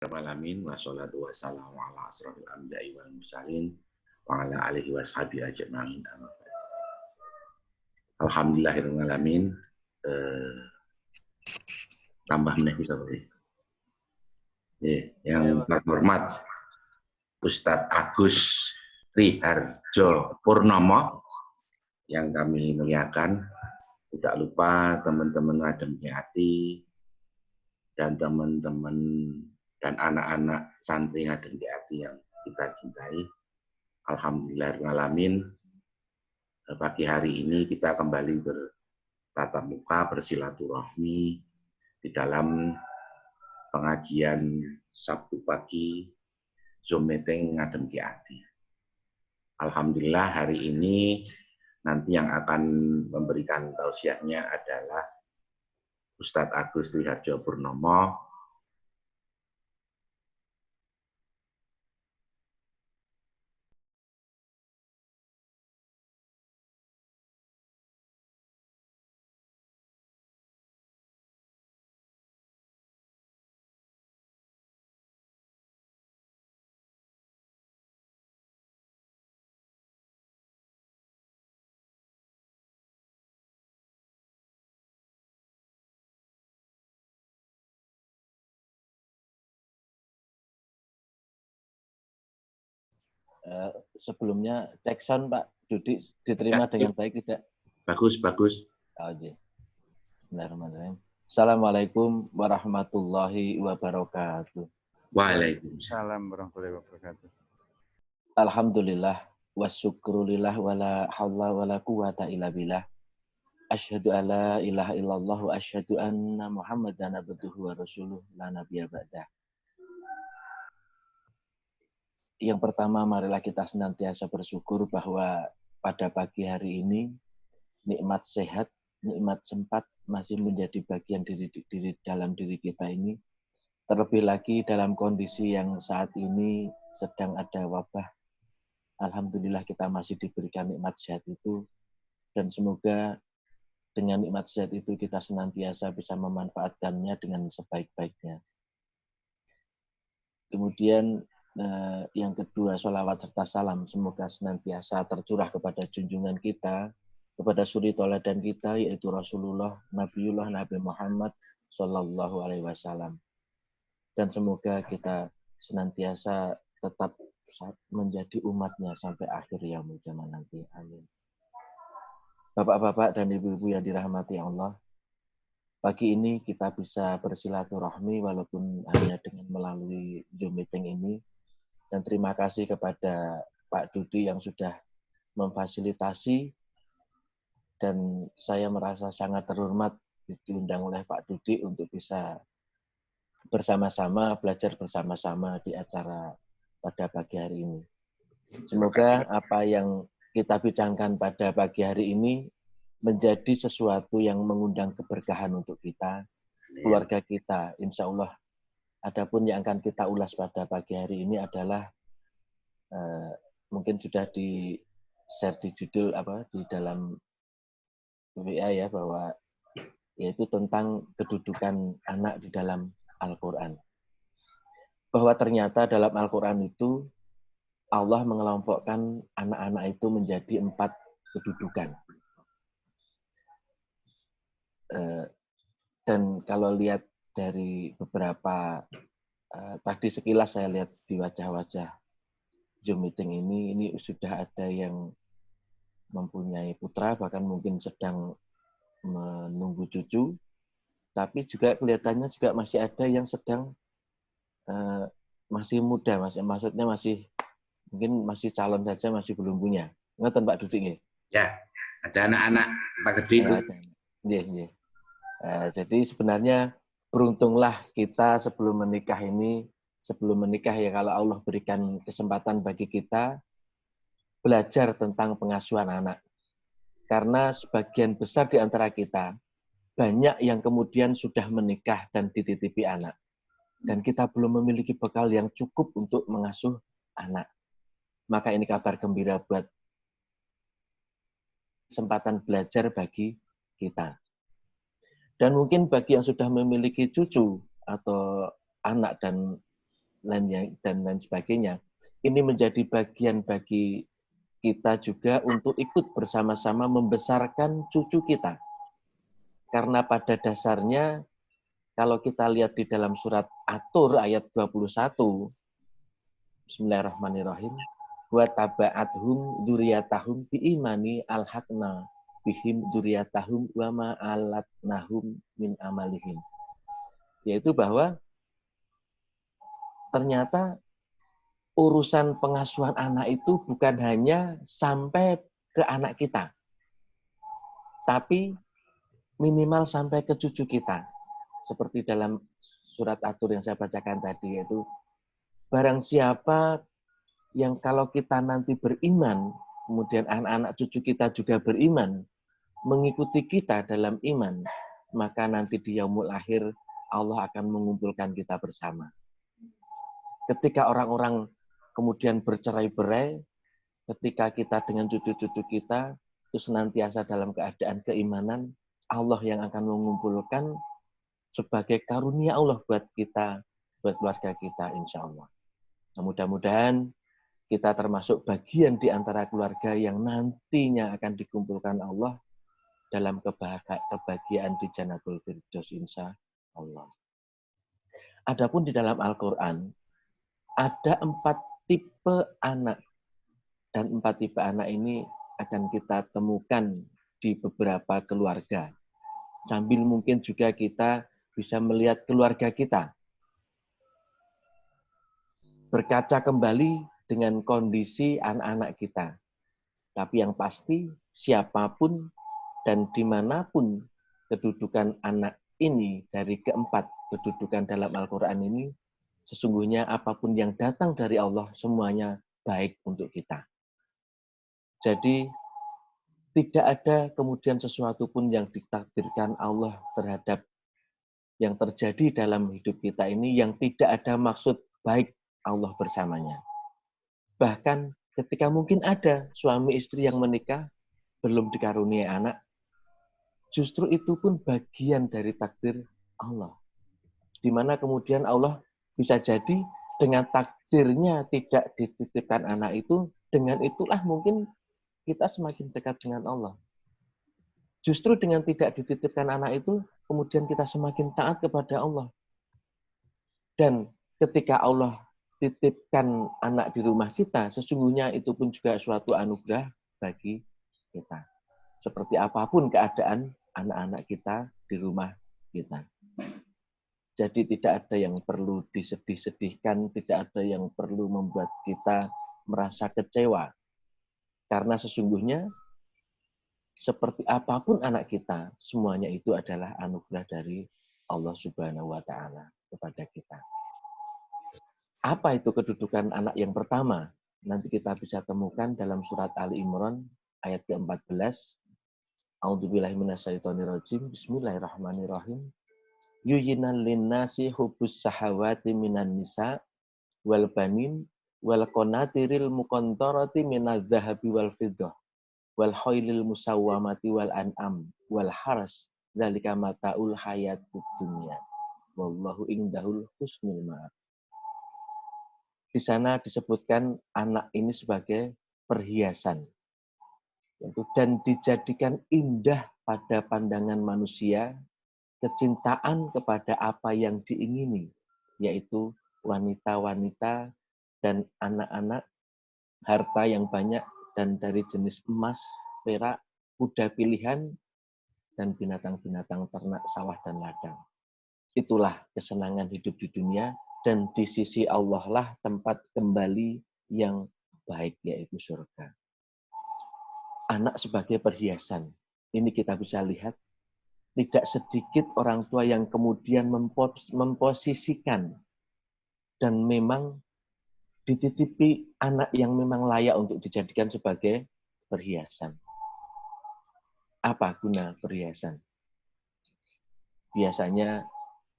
Alamin wassalatu wassalamu ala asrofil anbiya'i wal mursalin wa ala alihi washabihi ajma'in. Alhamdulillahirabbil alamin. Tambah meneh bisa boleh. Yang terhormat Ustadz Agus Triharjo Purnomo yang kami muliakan. Tidak lupa teman-teman Ngadem Hati dan teman-teman dan anak-anak santri Ngadem Hati yang kita cintai. Alhamdulillahirrahmanirrahim. Pagi hari ini kita kembali bertatap muka, bersilaturahmi di dalam pengajian Sabtu pagi Zoom meeting Ngadem Hati. Alhamdulillah hari ini nanti yang akan memberikan tausiahnya adalah Ustadz Agus Triharjo Purnomo. Sebelumnya cek sound Pak Dudi diterima ya, dengan baik tidak? Bagus. Oh, iya. Bismillahirrahmanirrahim. Assalamualaikum warahmatullahi wabarakatuh. Waalaikumsalam warahmatullahi wabarakatuh. Alhamdulillah wasyukrulillah wala haula wala quwata illa billah. Asyhadu alla ilaha illallah wa asyhadu anna Muhammadan abduhu wa rasuluh la nabiyya ba'dah. Yang pertama, marilah kita senantiasa bersyukur bahwa pada pagi hari ini nikmat sehat, nikmat sempat masih menjadi bagian dalam diri kita ini. Terlebih lagi dalam kondisi yang saat ini sedang ada wabah. Alhamdulillah kita masih diberikan nikmat sehat itu. Dan semoga dengan nikmat sehat itu kita senantiasa bisa memanfaatkannya dengan sebaik-baiknya. Kemudian yang kedua, sholawat serta salam semoga senantiasa tercurah kepada junjungan kita, kepada suri tauladan kita, yaitu Rasulullah, Nabiullah, Nabi Muhammad Sallallahu Alaihi Wasallam. Dan semoga kita senantiasa tetap menjadi umatnya sampai akhir yaumul zaman nanti. Amin. Bapak-bapak dan ibu-ibu yang dirahmati Allah, pagi ini kita bisa bersilaturahmi walaupun hanya dengan melalui Zoom meeting ini. Dan terima kasih kepada Pak Dudi yang sudah memfasilitasi, dan saya merasa sangat terhormat diundang oleh Pak Dudi untuk bisa bersama-sama, belajar bersama-sama di acara pada pagi hari ini. Semoga apa yang kita bincangkan pada pagi hari ini menjadi sesuatu yang mengundang keberkahan untuk kita, keluarga kita, insya Allah. Adapun yang akan kita ulas pada pagi hari ini adalah mungkin sudah di-share di judul di dalam WA ya, bahwa yaitu tentang kedudukan anak di dalam Al-Quran. Bahwa ternyata dalam Al-Quran itu Allah mengelompokkan anak-anak itu menjadi 4 kedudukan. Dan kalau lihat dari beberapa tadi sekilas saya lihat di wajah-wajah Zoom meeting ini sudah ada yang mempunyai putra, bahkan mungkin sedang menunggu cucu, tapi juga kelihatannya juga masih ada yang sedang masih muda, maksudnya mungkin masih calon saja, masih belum punya. Ngeten Pak Dudi nggih? Ya, ada anak-anak Pak Gede itu. Iya. Jadi sebenarnya beruntunglah kita sebelum menikah ya, kalau Allah berikan kesempatan bagi kita belajar tentang pengasuhan anak. Karena sebagian besar di antara kita banyak yang kemudian sudah menikah dan dititipi anak. Dan kita belum memiliki bekal yang cukup untuk mengasuh anak. Maka ini kabar gembira buat kesempatan belajar bagi kita. Dan mungkin bagi yang sudah memiliki cucu atau anak dan dan lain sebagainya. Ini menjadi bagian bagi kita juga untuk ikut bersama-sama membesarkan cucu kita. Karena pada dasarnya kalau kita lihat di dalam surat At-Tur ayat 21, Bismillahirrahmanirrahim, wa taba'athum dzurriyyatahum biimani alhaqna bihim dzurriyyatahum wa ma alatnahum min amalihim. Yaitu bahwa ternyata urusan pengasuhan anak itu bukan hanya sampai ke anak kita, tapi minimal sampai ke cucu kita. Seperti dalam surat At-Tur yang saya bacakan tadi, yaitu barang siapa yang kalau kita nanti beriman, kemudian anak-anak cucu kita juga beriman, mengikuti kita dalam iman, maka nanti di yaumul akhir Allah akan mengumpulkan kita bersama. Ketika orang-orang kemudian bercerai-berai, ketika kita dengan cucu-cucu kita itu senantiasa dalam keadaan keimanan, Allah yang akan mengumpulkan sebagai karunia Allah buat kita, buat keluarga kita, insya Allah. Nah, mudah-mudahan kita termasuk bagian di antara keluarga yang nantinya akan dikumpulkan Allah dalam kebahagiaan di Jannatul Firdaus, insya Allah. Adapun di dalam Al-Quran, ada 4 tipe anak. Dan 4 tipe anak ini akan kita temukan di beberapa keluarga. Sambil mungkin juga kita bisa melihat keluarga kita. Berkaca kembali dengan kondisi anak-anak kita. Tapi yang pasti, siapapun dan dimanapun kedudukan anak ini dari keempat kedudukan dalam Al-Quran ini, sesungguhnya apapun yang datang dari Allah, semuanya baik untuk kita. Jadi, tidak ada kemudian sesuatu pun yang ditakdirkan Allah terhadap yang terjadi dalam hidup kita ini yang tidak ada maksud baik Allah bersamanya. Bahkan ketika mungkin ada suami istri yang menikah, belum dikaruniai anak, justru itu pun bagian dari takdir Allah. Di mana kemudian Allah bisa jadi dengan takdirnya tidak dititipkan anak itu, dengan itulah mungkin kita semakin dekat dengan Allah. Justru dengan tidak dititipkan anak itu, kemudian kita semakin taat kepada Allah. Dan ketika Allah titipkan anak di rumah kita, sesungguhnya itu pun juga suatu anugerah bagi kita. Seperti apapun keadaan anak-anak kita di rumah kita. Jadi tidak ada yang perlu disedih-sedihkan, tidak ada yang perlu membuat kita merasa kecewa. Karena sesungguhnya seperti apapun anak kita, semuanya itu adalah anugerah dari Allah Subhanahu wa Ta'ala kepada kita. Apa itu kedudukan anak yang pertama? Nanti kita bisa temukan dalam surat Ali Imran ayat ke-14. A'udzubillahi minasyaitonirrajim. Bismillahirrahmanirrahim. Yuyinan linnasi hubbus sahawati minan nisa wal banin wal qanatiril muqantarati minadz dzahabi wal fiddah wal khailil musawwamati wal an'am wal haras dzalika mataul hayatid dunya wallahu indahul husnul ma'ab. Di sana disebutkan anak ini sebagai perhiasan dan dijadikan indah pada pandangan manusia, kecintaan kepada apa yang diingini, yaitu wanita-wanita dan anak-anak, harta yang banyak dan dari jenis emas, perak, kuda pilihan, dan binatang-binatang ternak sawah dan ladang. Itulah kesenangan hidup di dunia, dan di sisi Allah lah tempat kembali yang baik, yaitu surga. Anak sebagai perhiasan. Ini kita bisa lihat, tidak sedikit orang tua yang kemudian memposisikan dan memang dititipi anak yang memang layak untuk dijadikan sebagai perhiasan. Apa guna perhiasan? Biasanya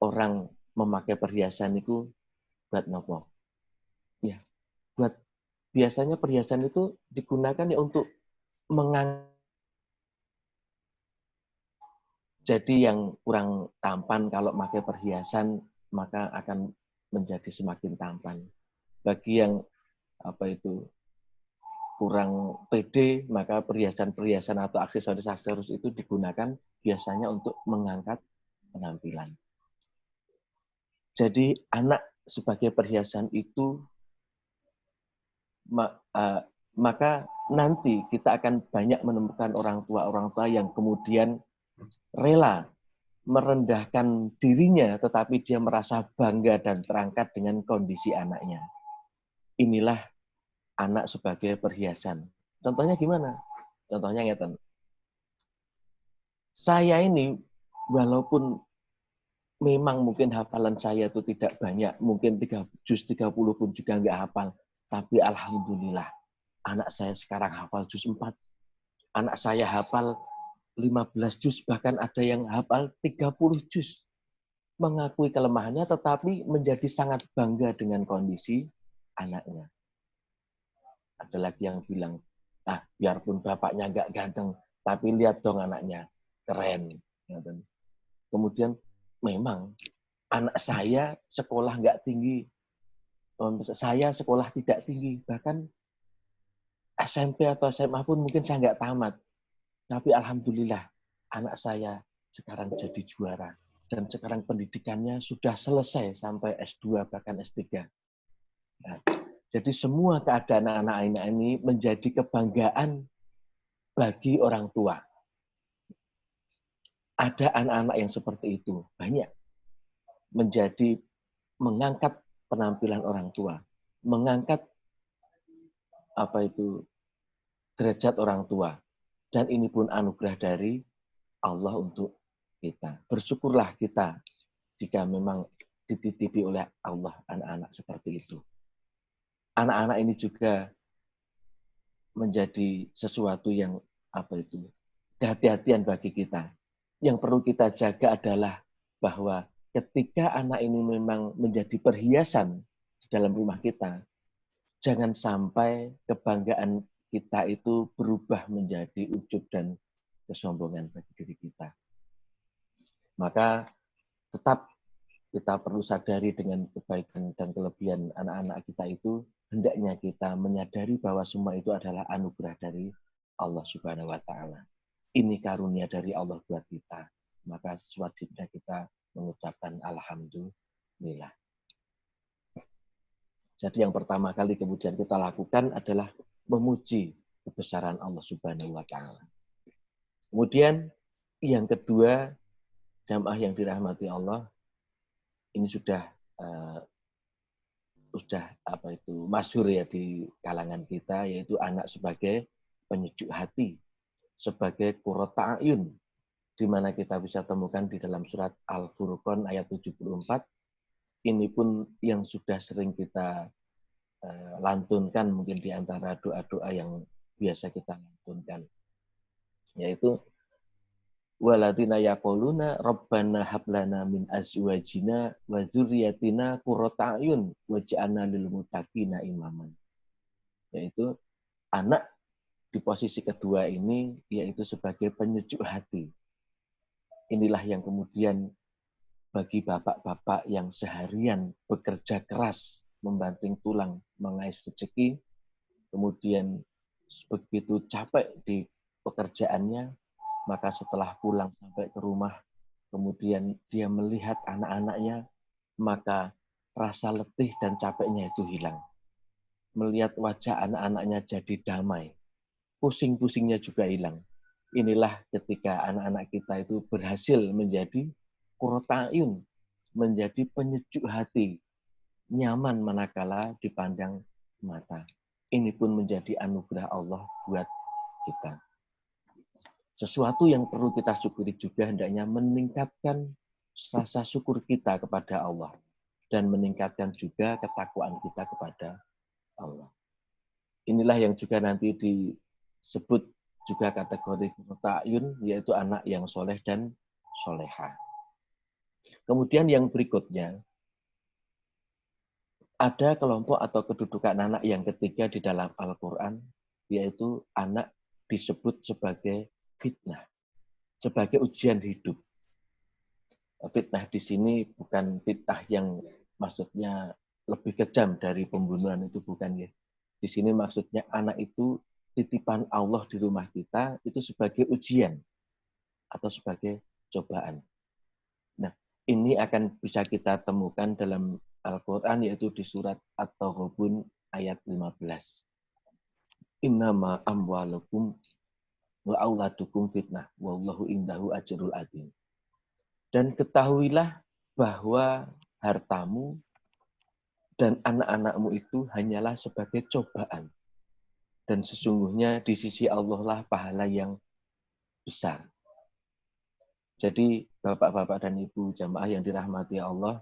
orang memakai perhiasan itu buat nopo? Ya, biasanya perhiasan itu digunakan ya untuk jadi yang kurang tampan kalau pakai perhiasan maka akan menjadi semakin tampan. Bagi yang kurang pede, maka perhiasan-perhiasan atau aksesoris-aksesoris itu digunakan biasanya untuk mengangkat penampilan. Jadi anak sebagai perhiasan itu, maka nanti kita akan banyak menemukan orang tua yang kemudian rela merendahkan dirinya, tetapi dia merasa bangga dan terangkat dengan kondisi anaknya. Inilah anak sebagai perhiasan. Contohnya gimana? Contohnya ngeten. Saya ini, walaupun memang mungkin hafalan saya itu tidak banyak, mungkin 3 juz 30 pun juga nggak hafal, tapi alhamdulillah, anak saya sekarang hafal juz 4. Anak saya hafal 15 juz, bahkan ada yang hafal 30 juz. Mengakui kelemahannya, tetapi menjadi sangat bangga dengan kondisi anaknya. Ada lagi yang bilang, biarpun bapaknya nggak ganteng, tapi lihat dong anaknya, keren. Kemudian memang anak saya sekolah nggak tinggi, saya sekolah tidak tinggi, bahkan SMP atau SMA pun mungkin saya nggak tamat. Tapi alhamdulillah, anak saya sekarang jadi juara. Dan sekarang pendidikannya sudah selesai sampai S2, bahkan S3. Nah, jadi semua keadaan anak-anak ini menjadi kebanggaan bagi orang tua. Ada anak-anak yang seperti itu, banyak. Menjadi mengangkat penampilan orang tua. Mengangkat derajat orang tua. Dan ini pun anugerah dari Allah untuk kita. Bersyukurlah kita jika memang dititipi oleh Allah anak-anak seperti itu. Anak-anak ini juga menjadi sesuatu yang kehati-hatian bagi kita. Yang perlu kita jaga adalah bahwa ketika anak ini memang menjadi perhiasan di dalam rumah kita, jangan sampai kebanggaan kita itu berubah menjadi ujub dan kesombongan bagi diri kita. Maka tetap kita perlu sadari dengan kebaikan dan kelebihan anak-anak kita itu, hendaknya kita menyadari bahwa semua itu adalah anugerah dari Allah Subhanahu wa Ta'ala. Ini karunia dari Allah buat kita. Maka wajibnya kita mengucapkan alhamdulillah. Jadi yang pertama kali kemudian kita lakukan adalah memuji kebesaran Allah Subhanahu wa Ta'ala. Kemudian yang kedua, jamaah yang dirahmati Allah, ini sudah masyhur ya di kalangan kita, yaitu anak sebagai penyejuk hati, sebagai qurrata a'yun, di mana kita bisa temukan di dalam surat Al-Furqan ayat 74. Ini pun yang sudah sering kita lantunkan mungkin di antara doa-doa yang biasa kita lantunkan, yaitu waladina yaquluna rabbana hablana min azwajina wa dzurriyyatina qurrata a'yun waj'alna lil muttaqina imaman. Yaitu anak di posisi kedua ini yaitu sebagai penyejuk hati. Inilah yang kemudian bagi bapak-bapak yang seharian bekerja keras membanting tulang mengais rezeki, kemudian begitu capek di pekerjaannya, maka setelah pulang sampai ke rumah, kemudian dia melihat anak-anaknya, maka rasa letih dan capeknya itu hilang. Melihat wajah anak-anaknya jadi damai, pusing-pusingnya juga hilang. Inilah ketika anak-anak kita itu berhasil menjadi qurrata a'yun, menjadi penyejuk hati, nyaman manakala dipandang mata. Ini pun menjadi anugerah Allah buat kita. Sesuatu yang perlu kita syukuri juga hendaknya meningkatkan rasa syukur kita kepada Allah dan meningkatkan juga ketakwaan kita kepada Allah. Inilah yang juga nanti disebut juga kategori qurrata a'yun, yaitu anak yang soleh dan soleha. Kemudian yang berikutnya, ada kelompok atau kedudukan anak yang ketiga di dalam Al-Quran, yaitu anak disebut sebagai fitnah, sebagai ujian hidup. Fitnah di sini bukan fitnah yang maksudnya lebih kejam dari pembunuhan itu, bukan ya. Di sini maksudnya anak itu titipan Allah di rumah kita itu sebagai ujian atau sebagai cobaan. Nah, ini akan bisa kita temukan dalam Al-Quran, yaitu di surat At-Taghabun ayat 15. Innama amwalukum wa auladukum fitnah, wallahu indahu ajrul adzim. Dan ketahuilah bahwa hartamu dan anak-anakmu itu hanyalah sebagai cobaan. Dan sesungguhnya di sisi Allah lah pahala yang besar. Jadi bapak-bapak dan ibu jamaah yang dirahmati Allah,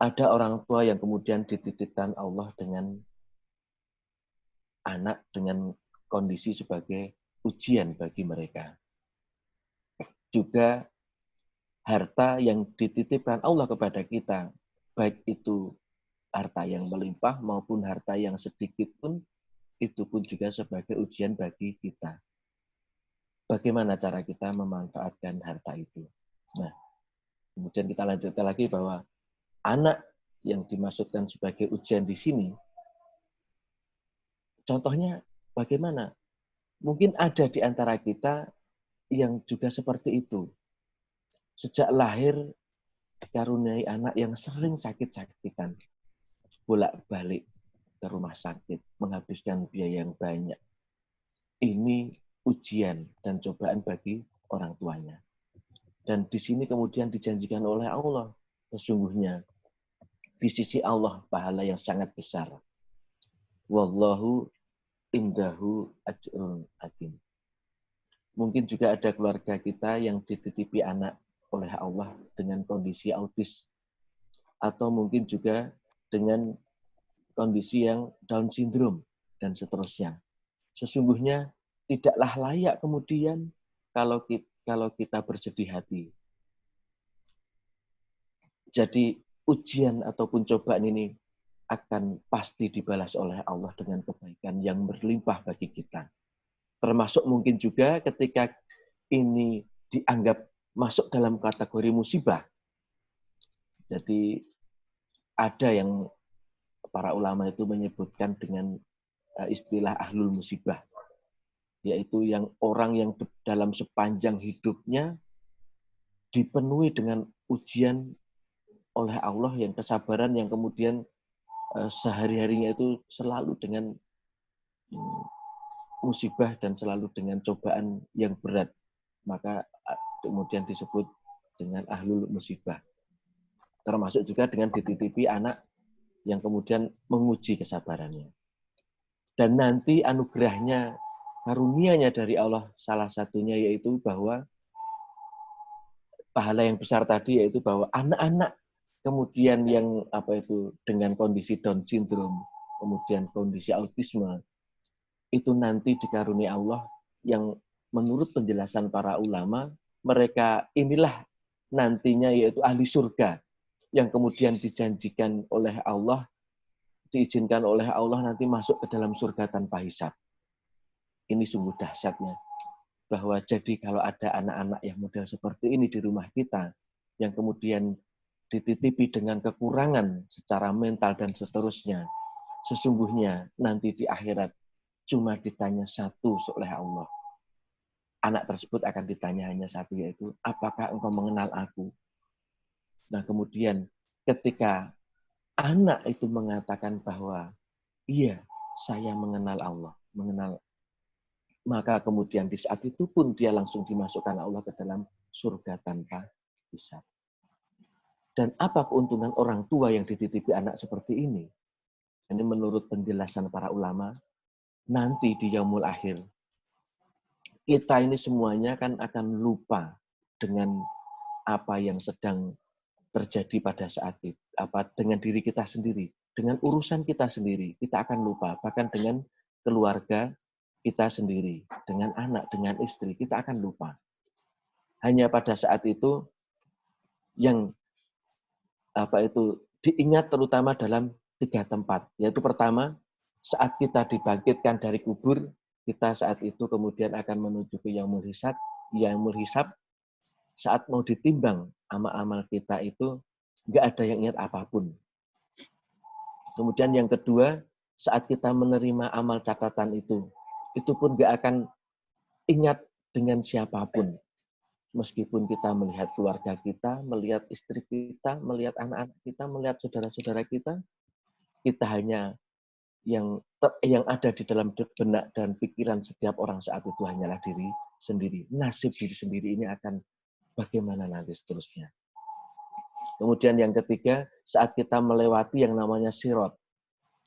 ada orang tua yang kemudian dititipkan Allah dengan anak dengan kondisi sebagai ujian bagi mereka. Juga harta yang dititipkan Allah kepada kita, baik itu harta yang melimpah maupun harta yang sedikit pun, itu pun juga sebagai ujian bagi kita. Bagaimana cara kita memanfaatkan harta itu? Nah, kemudian kita lanjutkan lagi bahwa anak yang dimaksudkan sebagai ujian di sini, contohnya bagaimana? Mungkin ada di antara kita yang juga seperti itu. Sejak lahir dikaruniai anak yang sering sakit-sakitan, bolak-balik ke rumah sakit, menghabiskan biaya yang banyak. Ini ujian dan cobaan bagi orang tuanya. Dan di sini kemudian dijanjikan oleh Allah, sesungguhnya di sisi Allah pahala yang sangat besar. Wallahu indahu ajrun adzim. Mungkin juga ada keluarga kita yang dititipi anak oleh Allah dengan kondisi autis, atau mungkin juga dengan kondisi yang Down syndrome, dan seterusnya. Sesungguhnya tidaklah layak kemudian kalau kita bersedih hati. Jadi ujian ataupun cobaan ini akan pasti dibalas oleh Allah dengan kebaikan yang berlimpah bagi kita. Termasuk mungkin juga ketika ini dianggap masuk dalam kategori musibah. Jadi ada yang para ulama itu menyebutkan dengan istilah ahlul musibah, yaitu yang orang yang dalam sepanjang hidupnya dipenuhi dengan ujian oleh Allah, yang kesabaran yang kemudian sehari-harinya itu selalu dengan musibah dan selalu dengan cobaan yang berat, maka kemudian disebut dengan ahlul musibah. Termasuk juga dengan dititipi anak yang kemudian menguji kesabarannya. Dan nanti anugerahnya, karunia-Nya dari Allah, salah satunya yaitu bahwa pahala yang besar tadi, yaitu bahwa anak-anak kemudian yang dengan kondisi Down syndrome, kemudian kondisi autisme, itu nanti dikaruniai Allah yang menurut penjelasan para ulama, mereka inilah nantinya yaitu ahli surga yang kemudian dijanjikan oleh Allah, diizinkan oleh Allah nanti masuk ke dalam surga tanpa hisab. Ini sungguh dahsyatnya. Bahwa jadi kalau ada anak-anak yang model seperti ini di rumah kita, yang kemudian dititipi dengan kekurangan secara mental dan seterusnya, sesungguhnya nanti di akhirat cuma ditanya satu oleh Allah. Anak tersebut akan ditanya hanya satu, yaitu, apakah engkau mengenal aku? Nah, kemudian ketika anak itu mengatakan bahwa, iya, saya mengenal Allah, maka kemudian di saat itu pun dia langsung dimasukkan Allah ke dalam surga tanpa hisab. Dan apa keuntungan orang tua yang dititipi anak seperti ini? Ini menurut penjelasan para ulama, nanti di yaumul akhir, kita ini semuanya kan akan lupa dengan apa yang sedang terjadi pada saat itu, dengan diri kita sendiri, dengan urusan kita sendiri, kita akan lupa. Bahkan dengan keluarga kita sendiri, dengan anak, dengan istri, kita akan lupa. Hanya pada saat itu yang diingat terutama dalam 3 tempat. Yaitu pertama, saat kita dibangkitkan dari kubur, kita saat itu kemudian akan menuju ke yaumul hisab. Yaumul hisab, saat mau ditimbang amal-amal kita itu, nggak ada yang ingat apapun. Kemudian yang kedua, saat kita menerima amal catatan itu pun nggak akan ingat dengan siapapun. Meskipun kita melihat keluarga kita, melihat istri kita, melihat anak-anak kita, melihat saudara-saudara kita hanya yang ada di dalam benak dan pikiran setiap orang saat itu hanyalah diri sendiri. Nasib diri sendiri ini akan bagaimana nanti seterusnya. Kemudian yang ketiga, saat kita melewati yang namanya sirat.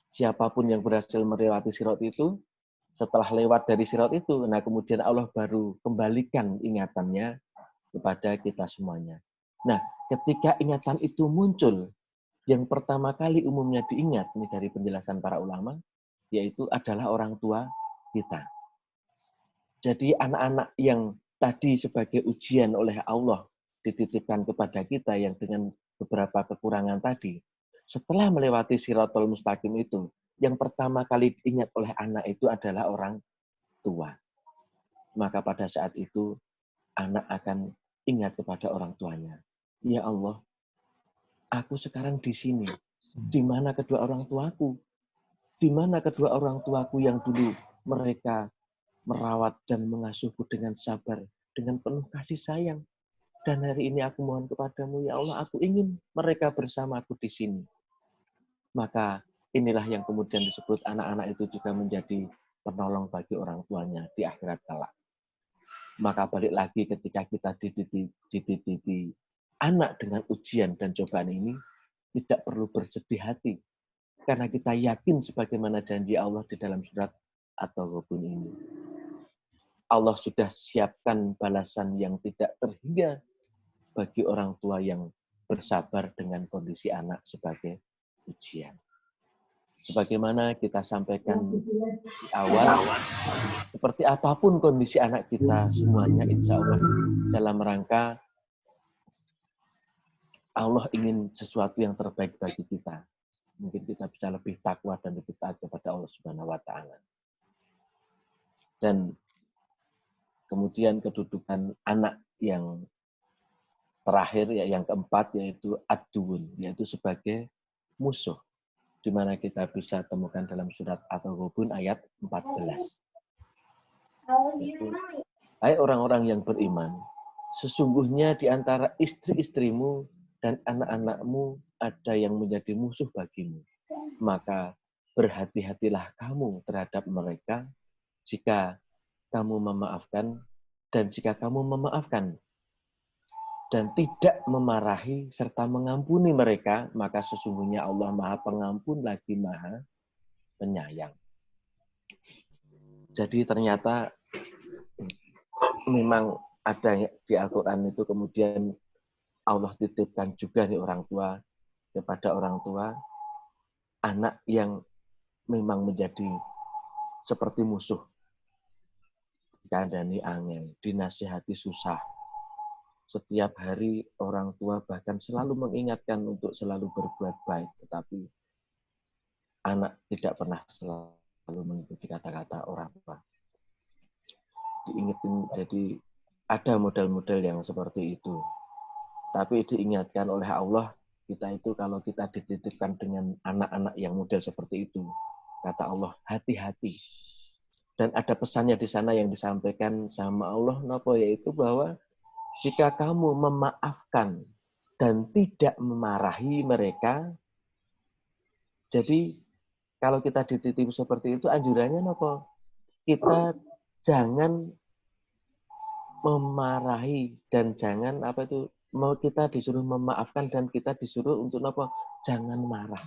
Siapapun yang berhasil melewati sirat itu, setelah lewat dari sirat itu, nah kemudian Allah baru kembalikan ingatannya kepada kita semuanya. Nah, ketika ingatan itu muncul, yang pertama kali umumnya diingat, ini dari penjelasan para ulama, yaitu adalah orang tua kita. Jadi anak-anak yang tadi sebagai ujian oleh Allah dititipkan kepada kita yang dengan beberapa kekurangan tadi, setelah melewati Shirathul Mustaqim itu, yang pertama kali diingat oleh anak itu adalah orang tua. Maka pada saat itu, anak akan ingat kepada orang tuanya. Ya Allah, aku sekarang di sini. Di mana kedua orang tuaku? Di mana kedua orang tuaku yang dulu mereka merawat dan mengasuhku dengan sabar, dengan penuh kasih sayang. Dan hari ini aku mohon kepadamu, ya Allah, aku ingin mereka bersamaku di sini. Maka inilah yang kemudian disebut anak-anak itu juga menjadi penolong bagi orang tuanya di akhirat kelak. Maka balik lagi ketika kita dititipi anak dengan ujian dan cobaan ini, tidak perlu bersedih hati. Karena kita yakin sebagaimana janji Allah di dalam surat At-Taghabun ini. Allah sudah siapkan balasan yang tidak terhingga bagi orang tua yang bersabar dengan kondisi anak sebagai ujian. Sebagaimana kita sampaikan di awal, seperti apapun kondisi anak kita, semuanya insya Allah dalam rangka Allah ingin sesuatu yang terbaik bagi kita. Mungkin kita bisa lebih takwa dan lebih taat kepada Allah Subhanahu wa Ta'ala. Dan kemudian kedudukan anak yang terakhir, ya, yang keempat, yaitu ad-duun, yaitu sebagai musuh. Di mana kita bisa temukan dalam surat At-Taghabun ayat 14. Hai orang-orang yang beriman, sesungguhnya di antara istri-istrimu dan anak-anakmu ada yang menjadi musuh bagimu. Maka berhati-hatilah kamu terhadap mereka jika kamu memaafkan, dan jika kamu memaafkan dan tidak memarahi serta mengampuni mereka, maka sesungguhnya Allah Maha Pengampun lagi Maha Penyayang. Jadi ternyata memang ada di Al-Quran itu kemudian Allah titipkan juga nih orang tua kepada orang tua, anak yang memang menjadi seperti musuh. Dikandani angel, dinasihati susah. Setiap hari orang tua bahkan selalu mengingatkan untuk selalu berbuat baik, tetapi anak tidak pernah selalu mengikuti kata-kata orang tua. Diingetin, jadi ada model-model yang seperti itu. Tapi diingatkan oleh Allah, kita itu kalau kita dititipkan dengan anak-anak yang model seperti itu, kata Allah, hati-hati. Dan ada pesannya di sana yang disampaikan sama Allah, yaitu bahwa jika kamu memaafkan dan tidak memarahi mereka, jadi kalau kita dititip seperti itu, anjurannya apa? Kita jangan memarahi dan jangan mau kita disuruh memaafkan dan kita disuruh untuk apa? Jangan marah.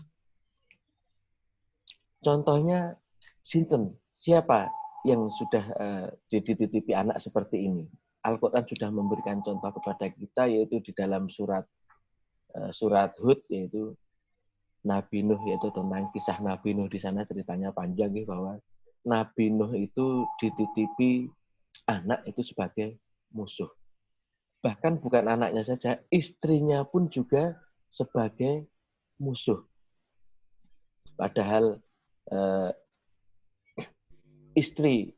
Contohnya, sinten, siapa yang sudah dititipi anak seperti ini? Al-Quran sudah memberikan contoh kepada kita, yaitu di dalam surat Hud, yaitu Nabi Nuh, yaitu tentang kisah Nabi Nuh. Di sana ceritanya panjang, bahwa Nabi Nuh itu dititipi anak itu sebagai musuh. Bahkan bukan anaknya saja, istrinya pun juga sebagai musuh. Padahal istri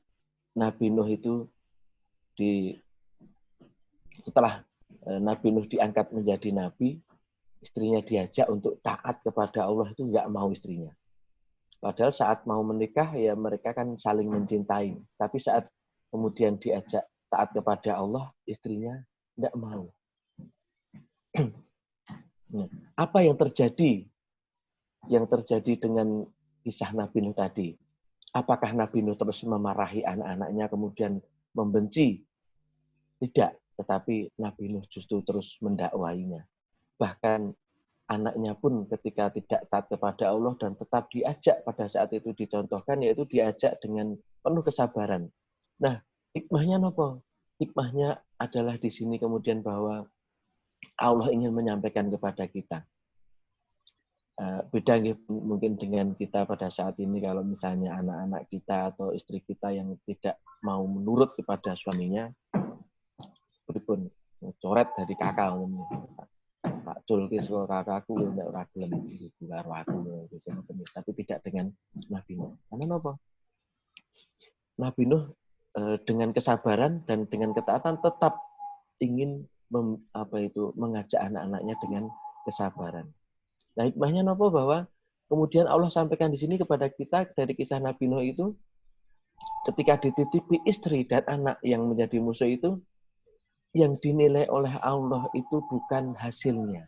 Nabi Nuh itu setelah Nabi Nuh diangkat menjadi nabi, istrinya diajak untuk taat kepada Allah itu nggak mau istrinya. Padahal saat mau menikah ya mereka kan saling mencintai. Tapi saat kemudian diajak taat kepada Allah, istrinya nggak mau. Apa yang terjadi? Yang terjadi dengan kisah Nabi Nuh tadi? Apakah Nabi Nuh terus memarahi anak-anaknya kemudian membenci? Tidak, tetapi Nabi Nuh justru terus mendakwainya. Bahkan anaknya pun ketika tidak taat kepada Allah dan tetap diajak pada saat itu dicontohkan, yaitu diajak dengan penuh kesabaran. Nah, hikmahnya apa? Hikmahnya adalah di sini kemudian bahwa Allah ingin menyampaikan kepada kita. Beda mungkin dengan kita pada saat ini kalau misalnya anak-anak kita atau istri kita yang tidak mau menurut kepada suaminya, pripun coret dari kakak umumnya. Tak culke saka kakakku nek ora gelem iki karo aku tapi tidak dengan Nabi Nuh. Karena apa? Nabi Nuh dengan kesabaran dan dengan ketaatan tetap ingin mengajak anak-anaknya dengan kesabaran. Nah, hikmahnya apa? Bahwa kemudian Allah sampaikan di sini kepada kita dari kisah Nabi Nuh itu, ketika dititipi istri dan anak yang menjadi musuh itu, yang dinilai oleh Allah itu bukan hasilnya,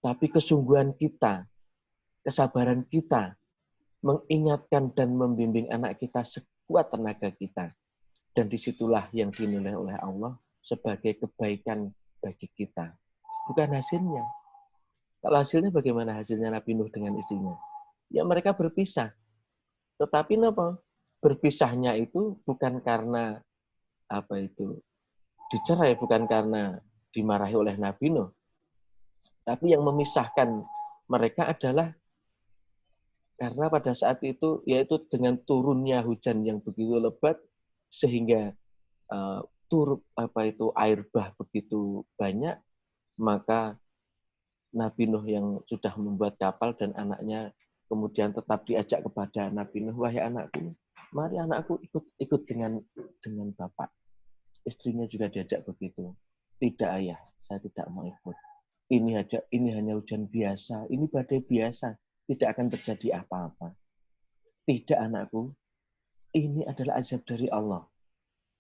tapi kesungguhan kita, kesabaran kita, mengingatkan dan membimbing anak kita sekuat tenaga kita. Dan disitulah yang dinilai oleh Allah sebagai kebaikan bagi kita. Bukan hasilnya. Kalau hasilnya bagaimana hasilnya Nabi Nuh dengan istrinya? Ya mereka berpisah. Tetapi apa? Berpisahnya itu bukan karena dicerai, bukan karena dimarahi oleh Nabi Nuh. Tapi yang memisahkan mereka adalah karena pada saat itu, yaitu dengan turunnya hujan yang begitu lebat, sehingga air bah begitu banyak, maka Nabi Nuh yang sudah membuat kapal dan anaknya kemudian tetap diajak kepada Nabi Nuh, wahai anakku, mari anakku ikut dengan bapak. Istrinya juga diajak begitu. Tidak ayah, saya tidak mau ikut. Ini hanya hujan biasa, ini badai biasa, tidak akan terjadi apa-apa. Tidak anakku, ini adalah azab dari Allah.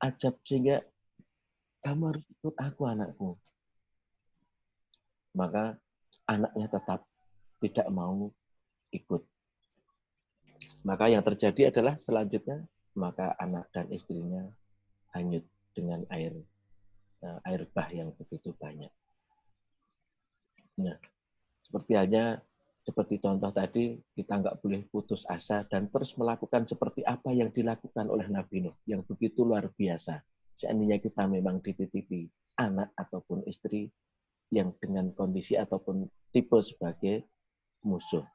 Azab sehingga kamu harus ikut aku anakku. Maka anaknya tetap tidak mau ikut. Maka yang terjadi adalah selanjutnya, maka anak dan istrinya hanyut dengan air bah yang begitu banyak. Nah, seperti contoh tadi, kita nggak boleh putus asa dan terus melakukan seperti apa yang dilakukan oleh Nabi Nuh, yang begitu luar biasa. Seandainya kita memang dititipi anak ataupun istri yang dengan kondisi ataupun tipe sebagai musuh.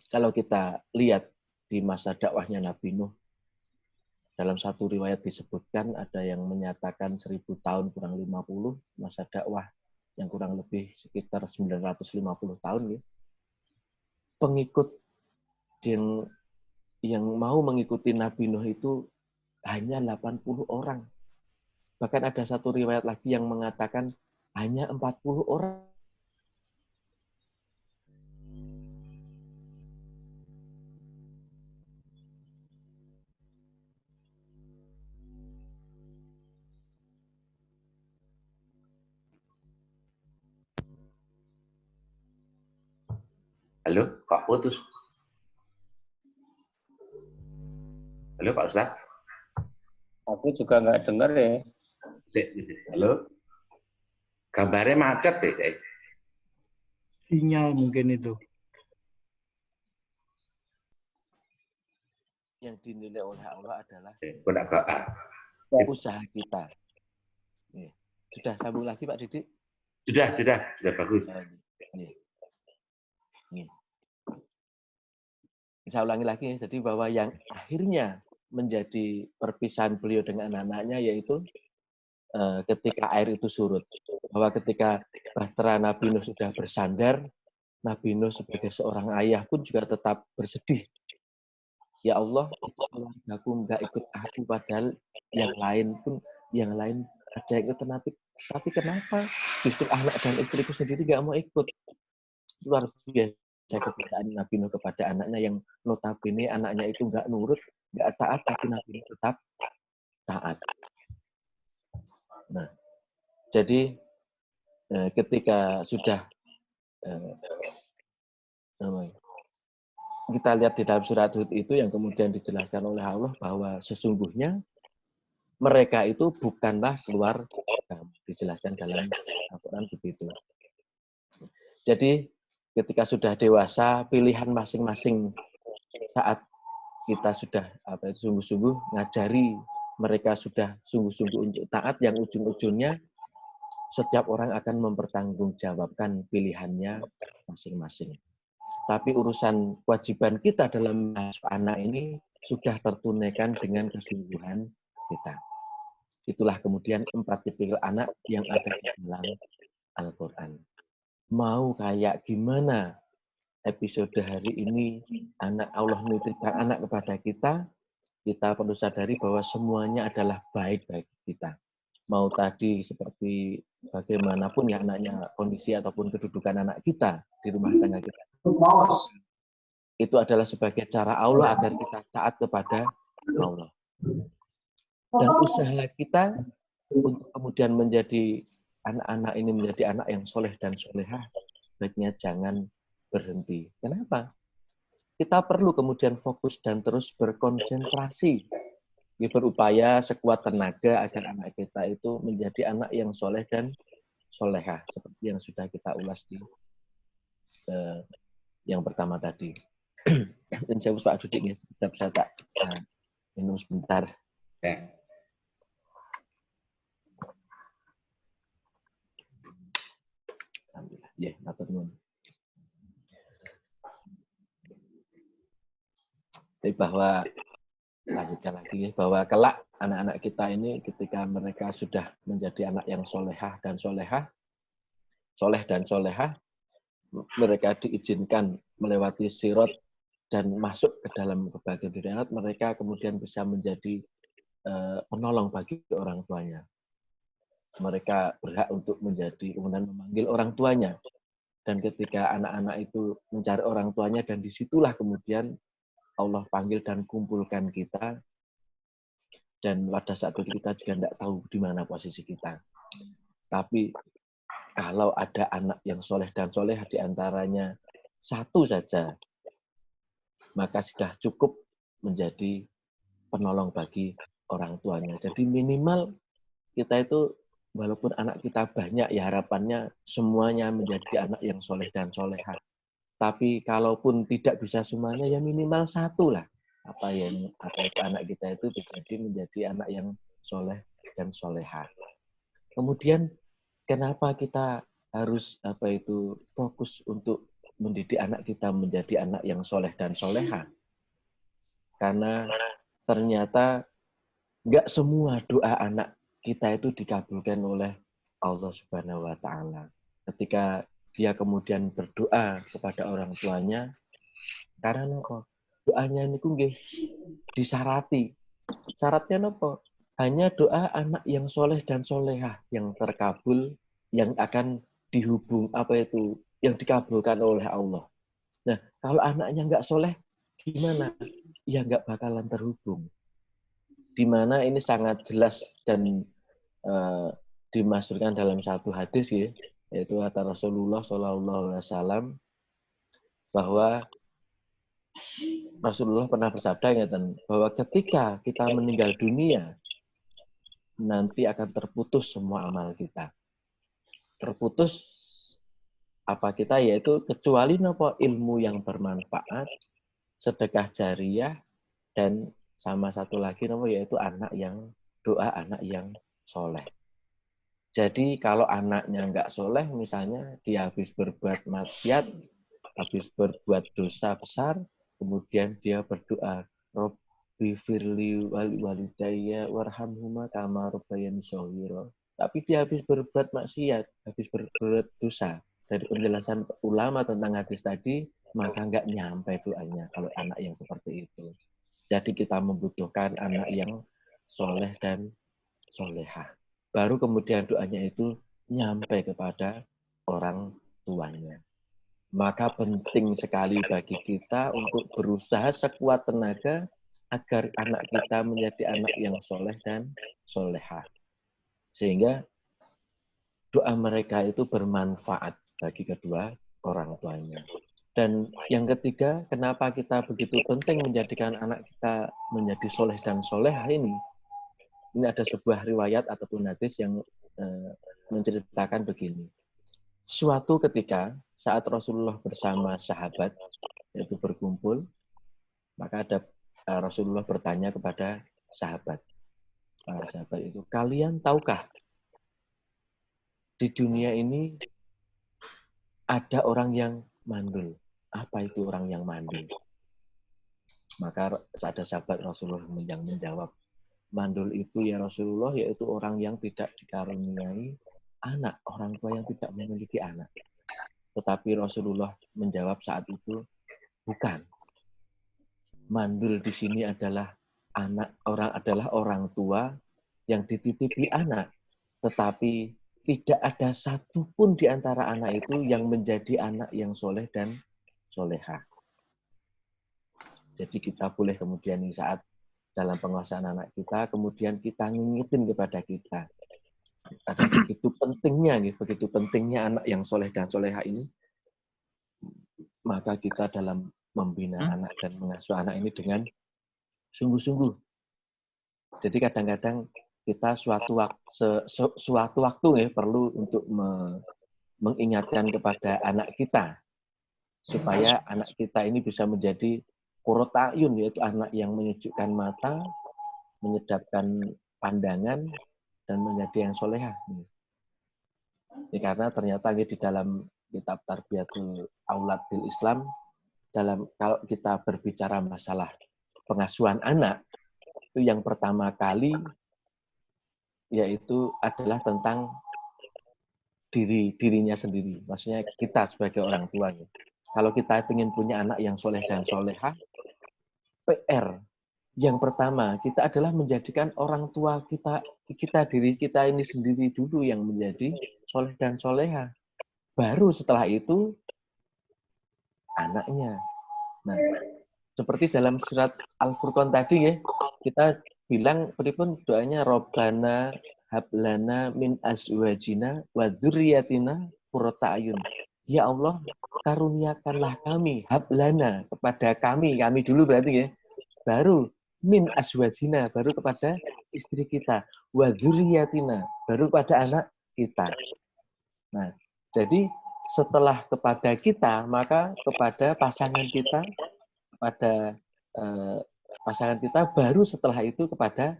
Kalau kita lihat di masa dakwahnya Nabi Nuh, dalam satu riwayat disebutkan ada yang menyatakan 1000 tahun kurang 50 masa dakwah, yang kurang lebih sekitar 950 tahun ya. Pengikut yang mau mengikuti Nabi Nuh itu hanya 80 orang. Bahkan ada satu riwayat lagi yang mengatakan hanya 40 orang. Halo, kok putus? Halo, Pak Ustaz? Aku juga nggak dengar ya. Halo? Gambarnya macet deh. Sinyal mungkin itu. Yang dinilai oleh Allah adalah usaha kita. Sudah sambung lagi Pak Didik? Sudah bagus. Saya ulangi lagi, jadi bahwa yang akhirnya menjadi perpisahan beliau dengan anak-anaknya yaitu ketika air itu surut. Bahwa ketika bahtera Nabi Nuh sudah bersandar, Nabi Nuh sebagai seorang ayah pun juga tetap bersedih. Ya Allah, keluargaku nggak ikut aku, padahal yang lain ada yang ikut, Tapi kenapa justru anak dan istriku sendiri nggak mau ikut? Luar biasa kecintaan Nabi Nuh kepada anaknya yang notabene anaknya itu nggak nurut, nggak taat, tapi Nabi Nuh tetap taat. Nah, jadi ketika sudah kita lihat di dalam surat Hud itu yang kemudian dijelaskan oleh Allah bahwa sesungguhnya mereka itu bukanlah keluar agama. Dijelaskan dalam Al-Quran begitu. Jadi ketika sudah dewasa, pilihan masing-masing saat kita sudah sungguh-sungguh ngajari mereka sudah sungguh-sungguh untuk taat, yang ujung-ujungnya setiap orang akan mempertanggungjawabkan pilihannya masing-masing. Tapi urusan kewajiban kita dalam mengasuh anak ini sudah tertunaikan dengan kesungguhan kita. Itulah kemudian 4 tipikal anak yang ada di dalam Al-Quran. Mau kayak gimana episode hari ini anak Allah menitipkan anak kepada kita perlu sadari bahwa semuanya adalah baik bagi kita. Mau tadi seperti bagaimanapun ya anaknya kondisi ataupun kedudukan anak kita di rumah tangga kita. Itu adalah sebagai cara Allah agar kita taat kepada Allah. Dan usaha kita untuk kemudian menjadi anak-anak ini menjadi anak yang soleh dan solehah, baiknya jangan berhenti. Kenapa? Kita perlu kemudian fokus dan terus berkonsentrasi. Berupaya sekuat tenaga agar anak kita itu menjadi anak yang soleh dan solehah. Seperti yang sudah kita ulas di yang pertama tadi. Dan saya Pak Dudik, ya, bisa tak minum sebentar. Ya. Ya, matur nuwun. Jadi bahwa lanjutkan lagi bahwa kelak anak-anak kita ini ketika mereka sudah menjadi anak yang solehah dan solehah, soleh dan solehah, mereka diizinkan melewati sirat dan masuk ke dalam kebahagiaan dunia akhirat, mereka kemudian bisa menjadi penolong bagi orang tuanya. Mereka berhak untuk menjadi kemudian memanggil orang tuanya. Dan ketika anak-anak itu mencari orang tuanya dan disitulah kemudian Allah panggil dan kumpulkan kita, dan pada saat itu kita juga tidak tahu di mana posisi kita. Tapi kalau ada anak yang soleh dan soleh di antaranya satu saja, maka sudah cukup menjadi penolong bagi orang tuanya. Jadi minimal kita itu walaupun anak kita banyak, ya harapannya semuanya menjadi anak yang soleh dan solehah. Tapi kalaupun tidak bisa semuanya, ya minimal satu lah. Apa itu anak kita itu menjadi anak yang soleh dan solehah. Kemudian kenapa kita harus fokus untuk mendidik anak kita menjadi anak yang soleh dan solehah? Karena ternyata nggak semua doa anak kita itu dikabulkan oleh Allah Subhanahu wa Ta'ala. Ketika dia kemudian berdoa kepada orang tuanya, karena apa? Doanya ini nggih disarati. Syaratnya apa? Hanya doa anak yang soleh dan solehah yang terkabul, yang akan yang dikabulkan oleh Allah. Nah, kalau anaknya nggak soleh, gimana? Ya nggak bakalan terhubung. Di mana ini sangat jelas dan dimaksudkan dalam satu hadis, ya, yaitu kata Rasulullah SAW bahwa Rasulullah pernah bersabda bahwa ketika kita meninggal dunia, nanti akan terputus semua amal kita. Terputus apa kita, yaitu kecuali ilmu yang bermanfaat, sedekah jariyah, dan sama satu lagi yaitu doa anak yang soleh. Jadi kalau anaknya nggak soleh, misalnya dia habis berbuat maksiat, habis berbuat dosa besar, kemudian dia berdoa, Rabbi firli walidayya warhamhuma kama rabbayani shaghira. Tapi dia habis berbuat maksiat, habis berbuat dosa. Dari penjelasan ulama tentang hadis tadi, maka nggak nyampe doanya kalau anak yang seperti itu. Jadi kita membutuhkan anak yang soleh dan solehah. baru kemudian doanya itu nyampe kepada orang tuanya. Maka penting sekali bagi kita untuk berusaha sekuat tenaga agar anak kita menjadi anak yang soleh dan solehah. Sehingga doa mereka itu bermanfaat bagi kedua orang tuanya. Dan yang ketiga, kenapa kita begitu penting menjadikan anak kita menjadi soleh dan solehah ini? Ini ada sebuah riwayat ataupun hadis yang menceritakan begini. Suatu ketika saat Rasulullah bersama sahabat yaitu berkumpul, maka ada Rasulullah bertanya kepada sahabat. Sahabat itu, kalian tahukah di dunia ini ada orang yang mandul? Apa itu orang yang mandul? Maka ada sahabat Rasulullah yang menjawab, mandul itu ya Rasulullah yaitu orang yang tidak dikaruniai anak, orang tua yang tidak memiliki anak. Tetapi Rasulullah menjawab saat itu, bukan. Mandul di sini adalah orang tua yang dititipi anak, tetapi tidak ada satupun di antara anak itu yang menjadi anak yang soleh dan solehah. Jadi kita boleh kemudian saat dalam penguasaan anak kita, kemudian kita ngingetin kepada kita. Ada begitu pentingnya anak yang soleh dan soleha ini, maka kita dalam membina anak dan mengasuh anak ini dengan sungguh-sungguh. Jadi kadang-kadang kita suatu waktu perlu untuk mengingatkan kepada anak kita supaya anak kita ini bisa menjadi qurratu a'yun, yaitu anak yang menyejukkan mata, menyedapkan pandangan, dan menjadi yang solehah. Ini karena ternyata di dalam kitab Tarbiyatul Aulad bil Islam, kalau kita berbicara masalah pengasuhan anak, itu yang pertama kali yaitu adalah tentang dirinya sendiri. Maksudnya kita sebagai orang tua. Kalau kita ingin punya anak yang soleh dan solehah, PR yang pertama kita adalah menjadikan orang tua diri kita ini sendiri dulu yang menjadi soleh dan soleha. Baru setelah itu anaknya. Nah, seperti dalam surat Al-Furqan tadi ya, kita bilang pripun doanya Robbana hablana min azwajina wa dzurriyyatina qurrata a'yun. Ya Allah, karuniakanlah kami, hablana kepada kami dulu berarti ya. Baru min azwajina, baru kepada istri kita, wa dzurriyyatina, baru pada anak kita. Nah, jadi setelah kepada kita, maka kepada pasangan kita, kepada pasangan kita, baru setelah itu kepada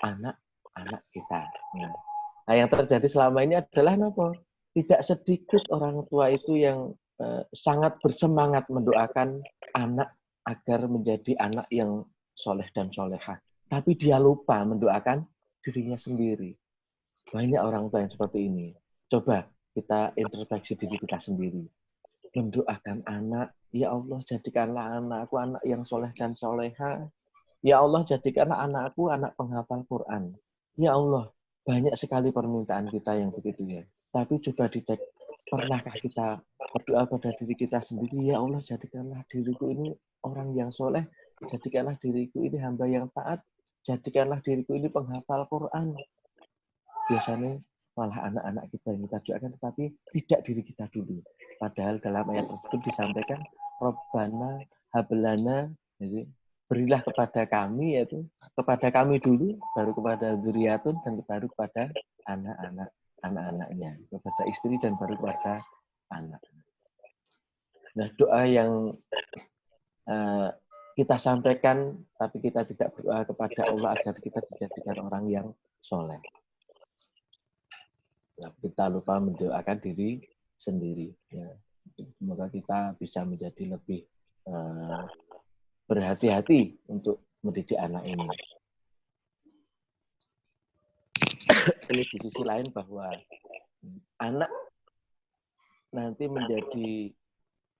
anak-anak kita. Nah, yang terjadi selama ini adalah apa? Tidak sedikit orang tua itu yang sangat bersemangat mendoakan anak agar menjadi anak yang soleh dan solehah. Tapi dia lupa mendoakan dirinya sendiri. Banyak orang tua yang seperti ini. Coba kita introspeksi diri kita sendiri. Mendoakan anak, ya Allah jadikanlah anakku anak yang soleh dan soleha. Ya Allah jadikanlah anakku anak penghafal Quran. Ya Allah, banyak sekali permintaan kita yang begitu ya. Tapi coba dicek, pernahkah kita berdoa pada diri kita sendiri, ya Allah jadikanlah diriku ini orang yang soleh, jadikanlah diriku ini hamba yang taat, jadikanlah diriku ini penghafal Quran. Biasanya malah anak-anak kita yang kita doakan, tetapi tidak diri kita dulu. Padahal dalam ayat tersebut disampaikan, Robbana hablana, jadi berilah kepada kami, yaitu kepada kami dulu, baru kepada dzurriyyatun, dan baru kepada anak-anaknya, kepada istri, dan baru kepada anak. Nah, doa yang kita sampaikan, tapi kita tidak berdoa kepada Allah agar kita dijadikan orang yang soleh. Nah, kita lupa mendoakan diri sendiri. Ya. Semoga kita bisa menjadi lebih berhati-hati untuk mendidik anak ini. Ini di sisi lain bahwa anak nanti menjadi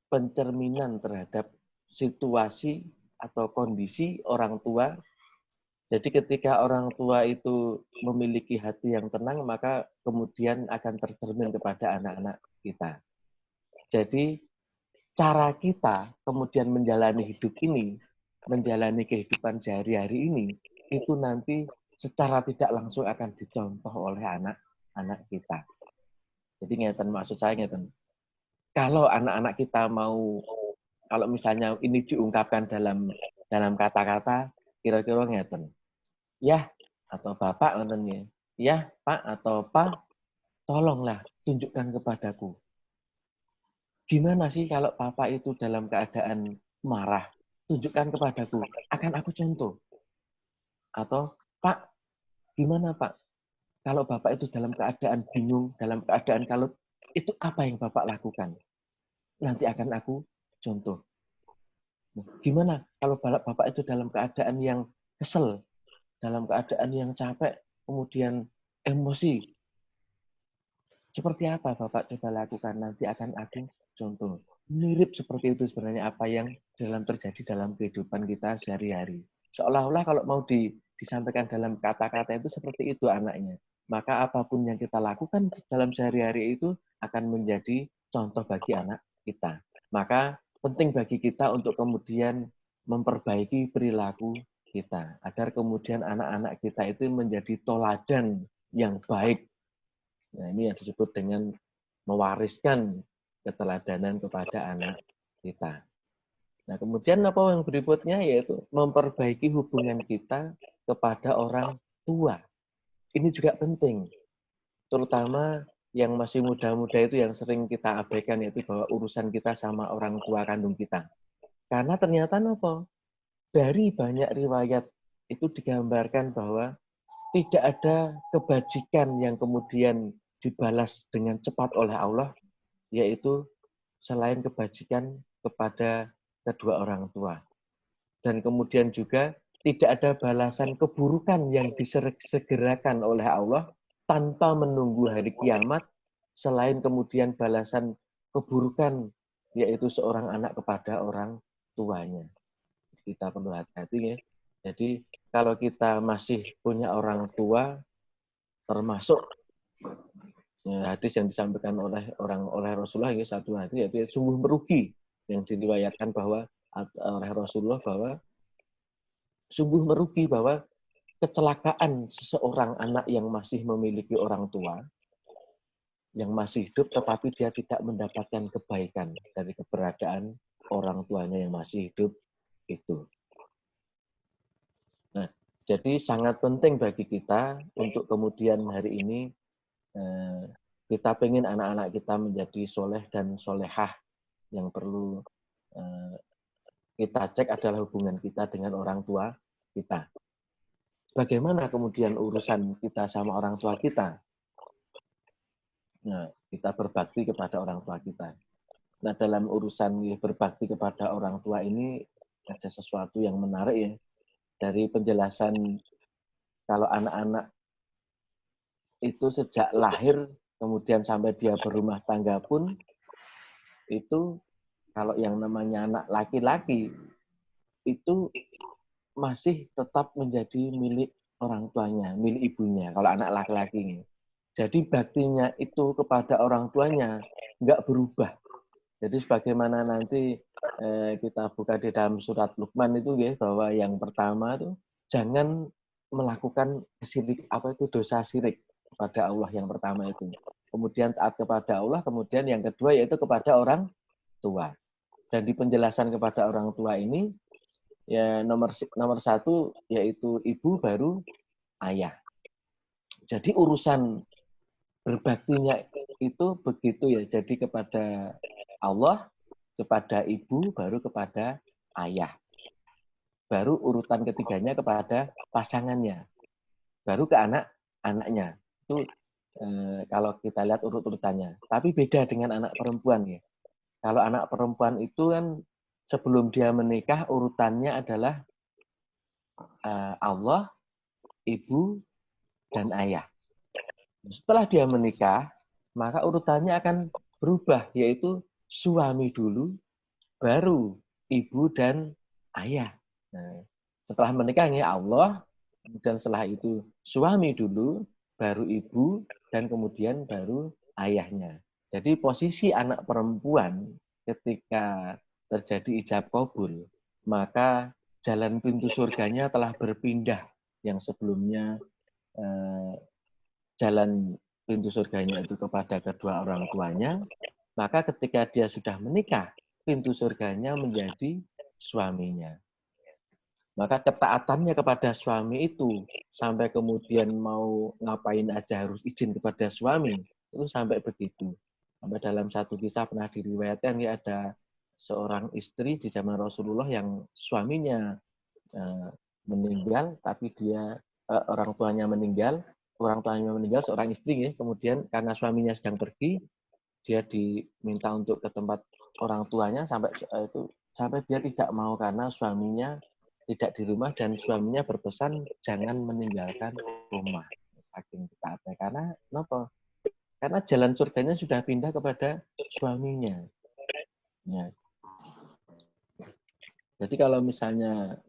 pencerminan terhadap situasi atau kondisi orang tua Jadi ketika orang tua itu memiliki hati yang tenang, maka kemudian akan tercermin kepada anak-anak kita. Jadi cara kita kemudian menjalani hidup ini, menjalani kehidupan sehari-hari ini, itu nanti secara tidak langsung akan dicontoh oleh anak-anak kita. Jadi ngeten, maksud saya ngeten. Kalau anak-anak kita mau, kalau misalnya ini diungkapkan dalam kata-kata, kira-kira ngeten. Ya, atau Bapak ngeten ya, Pak atau Pak, tolonglah tunjukkan kepadaku. Gimana sih kalau Papa itu dalam keadaan marah? Tunjukkan kepadaku, akan aku contoh. Atau, Pak, gimana Pak? Kalau Bapak itu dalam keadaan bingung, dalam keadaan kalut, itu apa yang Bapak lakukan? Nanti akan aku contoh. Gimana kalau Bapak itu dalam keadaan yang kesel, dalam keadaan yang capek, kemudian emosi? Seperti apa Bapak coba lakukan? Nanti akan aku contoh. Mirip seperti itu sebenarnya apa yang terjadi dalam kehidupan kita sehari-hari. Seolah-olah kalau mau disampaikan dalam kata-kata itu seperti itu anaknya. Maka apapun yang kita lakukan dalam sehari-hari itu akan menjadi contoh bagi anak kita. Maka penting bagi kita untuk kemudian memperbaiki perilaku kita. Agar kemudian anak-anak kita itu menjadi toladan yang baik. Nah, ini yang disebut dengan mewariskan keteladanan kepada anak kita. Nah, kemudian apa yang berikutnya yaitu memperbaiki hubungan kita kepada orang tua. Ini juga penting. Terutama yang masih muda-muda itu yang sering kita abaikan yaitu bahwa urusan kita sama orang tua kandung kita. Karena ternyata apa? Dari banyak riwayat itu digambarkan bahwa tidak ada kebajikan yang kemudian dibalas dengan cepat oleh Allah, yaitu selain kebajikan kepada kedua orang tua. Dan kemudian juga tidak ada balasan keburukan yang disegerakan oleh Allah tanpa menunggu hari kiamat, selain kemudian balasan keburukan, yaitu seorang anak kepada orang tuanya. Kita perlu hati-hati ya. Jadi kalau kita masih punya orang tua, termasuk hadis yang disampaikan oleh Rasulullah ya, satu hadis yaitu sungguh merugi yang diriwayatkan bahwa oleh Rasulullah bahwa sungguh merugi bahwa kecelakaan seseorang anak yang masih memiliki orang tua yang masih hidup tetapi dia tidak mendapatkan kebaikan dari keberadaan orang tuanya yang masih hidup itu. Nah, jadi sangat penting bagi kita untuk kemudian hari ini kita pengen anak-anak kita menjadi soleh dan solehah. Yang perlu kita cek adalah hubungan kita dengan orang tua kita. Bagaimana kemudian urusan kita sama orang tua kita? Nah, kita berbakti kepada orang tua kita. Nah, dalam urusan berbakti kepada orang tua ini ada sesuatu yang menarik ya. Dari penjelasan kalau anak-anak itu sejak lahir kemudian sampai dia berumah tangga pun itu kalau yang namanya anak laki-laki itu masih tetap menjadi milik orang tuanya, milik ibunya kalau anak laki-laki. Jadi baktinya itu kepada orang tuanya nggak berubah. Jadi sebagaimana nanti kita buka di dalam surat Luqman itu ya, bahwa yang pertama itu jangan melakukan syirik, dosa syirik kepada Allah yang pertama itu. Kemudian taat kepada Allah, kemudian yang kedua yaitu kepada orang tua. Dan di penjelasan kepada orang tua ini ya nomor satu yaitu ibu, baru ayah. Jadi urusan berbaktinya itu begitu ya. Jadi kepada Allah, kepada ibu, baru kepada ayah. Baru urutan ketiganya kepada pasangannya. Baru ke anak-anaknya. Itu kalau kita lihat urut-urutannya. Tapi beda dengan anak perempuan ya. Kalau anak perempuan itu kan sebelum dia menikah urutannya adalah Allah, ibu, dan ayah. Setelah dia menikah, maka urutannya akan berubah, yaitu suami dulu, baru ibu dan ayah. Nah, setelah menikah ya Allah, Kemudian setelah itu suami dulu, baru ibu, dan kemudian baru ayahnya. Jadi posisi anak perempuan ketika terjadi ijab kabul, maka jalan pintu surganya telah berpindah. Yang sebelumnya jalan pintu surganya itu kepada kedua orang tuanya, maka ketika dia sudah menikah, pintu surganya menjadi suaminya. Maka ketaatannya kepada suami itu, sampai kemudian mau ngapain aja harus izin kepada suami, itu sampai begitu. Sampai dalam satu kisah pernah diriwayatkan, ya ada seorang istri di zaman Rasulullah yang suaminya meninggal, tapi dia orang tuanya meninggal seorang istri ya, kemudian karena suaminya sedang pergi, dia diminta untuk ke tempat orang tuanya sampai dia tidak mau karena suaminya tidak di rumah dan suaminya berpesan jangan meninggalkan rumah. Saking taatnya, karena kenapa? Karena jalan surganya sudah pindah kepada suaminya. Ya. Jadi kalau misalnya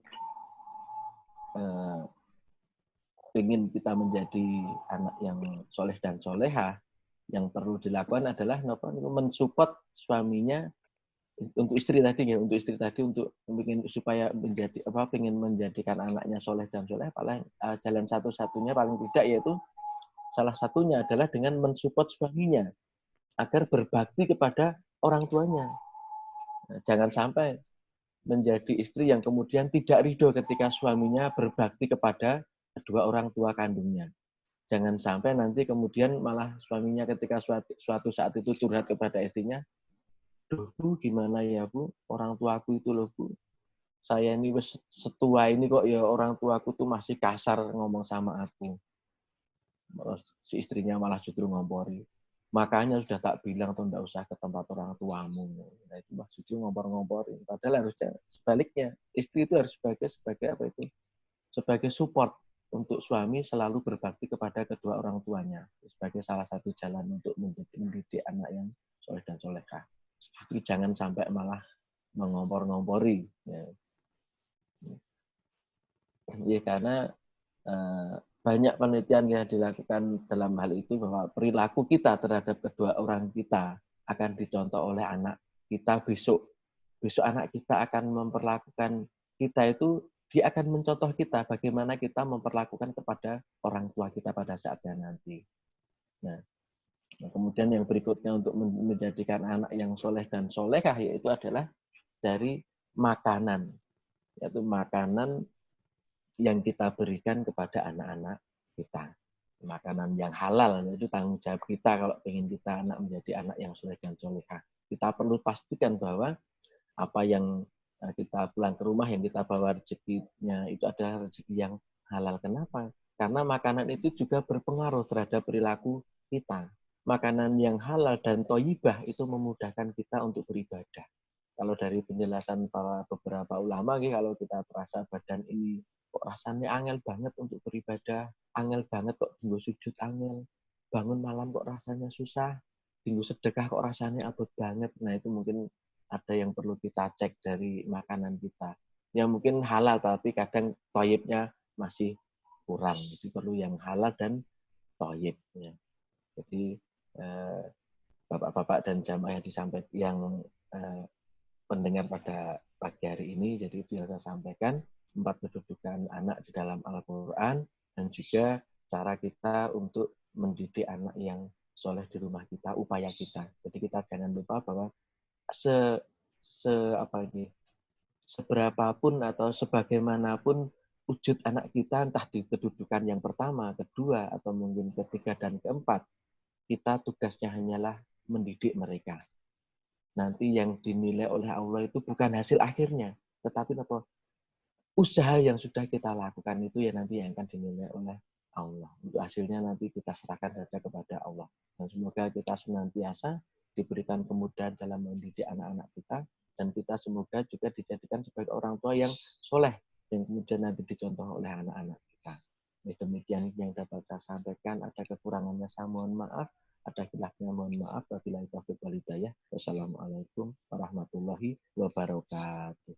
ingin kita menjadi anak yang soleh dan soleha, yang perlu dilakukan adalah mensupport suaminya. Untuk istri tadi untuk supaya ingin menjadikan anaknya soleh dan soleh, paling jalan satu-satunya paling tidak yaitu salah satunya adalah dengan mensupport suaminya agar berbakti kepada orang tuanya. Nah, jangan sampai menjadi istri yang kemudian tidak ridho ketika suaminya berbakti kepada kedua orang tua kandungnya. Jangan sampai nanti kemudian malah suaminya ketika suatu saat itu curhat kepada istrinya, "Duh, Bu, gimana ya, Bu? Orang tuaku itu loh, Bu. Saya ini setua ini kok ya orang tuaku tuh masih kasar ngomong sama aku." Si istrinya malah justru ngompori. "Makanya sudah tak bilang tuh enggak usah ke tempat orang tuamu." Nah, itu maksudnya ngompor-ngompori. Padahal harusnya sebaliknya. Istri itu harus sebagai apa itu? Sebagai support untuk suami selalu berbakti kepada kedua orang tuanya. Sebagai salah satu jalan untuk mendidik anak yang soleh dan solehah. Justru jangan sampai malah mengompor-ngompori. Ya, karena banyak penelitian yang dilakukan dalam hal itu bahwa perilaku kita terhadap kedua orang kita akan dicontoh oleh anak kita besok. Besok anak kita akan memperlakukan kita itu, dia akan mencontoh kita bagaimana kita memperlakukan kepada orang tua kita pada saatnya nanti. Nah, kemudian yang berikutnya untuk menjadikan anak yang soleh dan solehah yaitu adalah dari makanan. Yaitu makanan yang kita berikan kepada anak-anak kita. Makanan yang halal, itu tanggung jawab kita kalau ingin kita anak menjadi anak yang soleh dan solehah. Kita perlu pastikan bahwa apa yang kita pulang ke rumah, yang kita bawa rezekinya itu adalah rezeki yang halal. Kenapa? Karena makanan itu juga berpengaruh terhadap perilaku kita. Makanan yang halal dan thayyibah itu memudahkan kita untuk beribadah. Kalau dari penjelasan para beberapa ulama, kalau kita terasa badan ini kok rasanya angel banget untuk beribadah, angel banget kok tinggal sujud angel, bangun malam kok rasanya susah, tinggal sedekah kok rasanya abot banget. Nah, itu mungkin ada yang perlu kita cek dari makanan kita. Yang mungkin halal tapi kadang thayyibnya masih kurang. Jadi perlu yang halal dan thayyib. Ya. Jadi bapak-bapak dan jamaah yang disampaikan, pendengar pada pagi hari ini, jadi itu yang saya sampaikan, 4 kedudukan anak di dalam Al-Quran, dan juga cara kita untuk mendidik anak yang soleh di rumah kita, upaya kita. Jadi kita jangan lupa bahwa seberapapun atau sebagaimanapun wujud anak kita, entah di kedudukan yang pertama, kedua, atau mungkin ketiga dan keempat, kita tugasnya hanyalah mendidik mereka. Nanti yang dinilai oleh Allah itu bukan hasil akhirnya, tetapi apa? Usaha yang sudah kita lakukan itu ya nanti yang akan dinilai oleh Allah. Untuk hasilnya nanti kita serahkan saja kepada Allah. Dan semoga kita senantiasa diberikan kemudahan dalam mendidik anak-anak kita, dan kita semoga juga dijadikan sebagai orang tua yang soleh, yang kemudian nanti dicontoh oleh anak-anak kita. Demikian yang dapat saya sampaikan. Ada kekurangannya saya mohon maaf. Ada khilafnya mohon maaf. Wabillahi taufiq wal hidayah. Wassalamualaikum warahmatullahi wabarakatuh.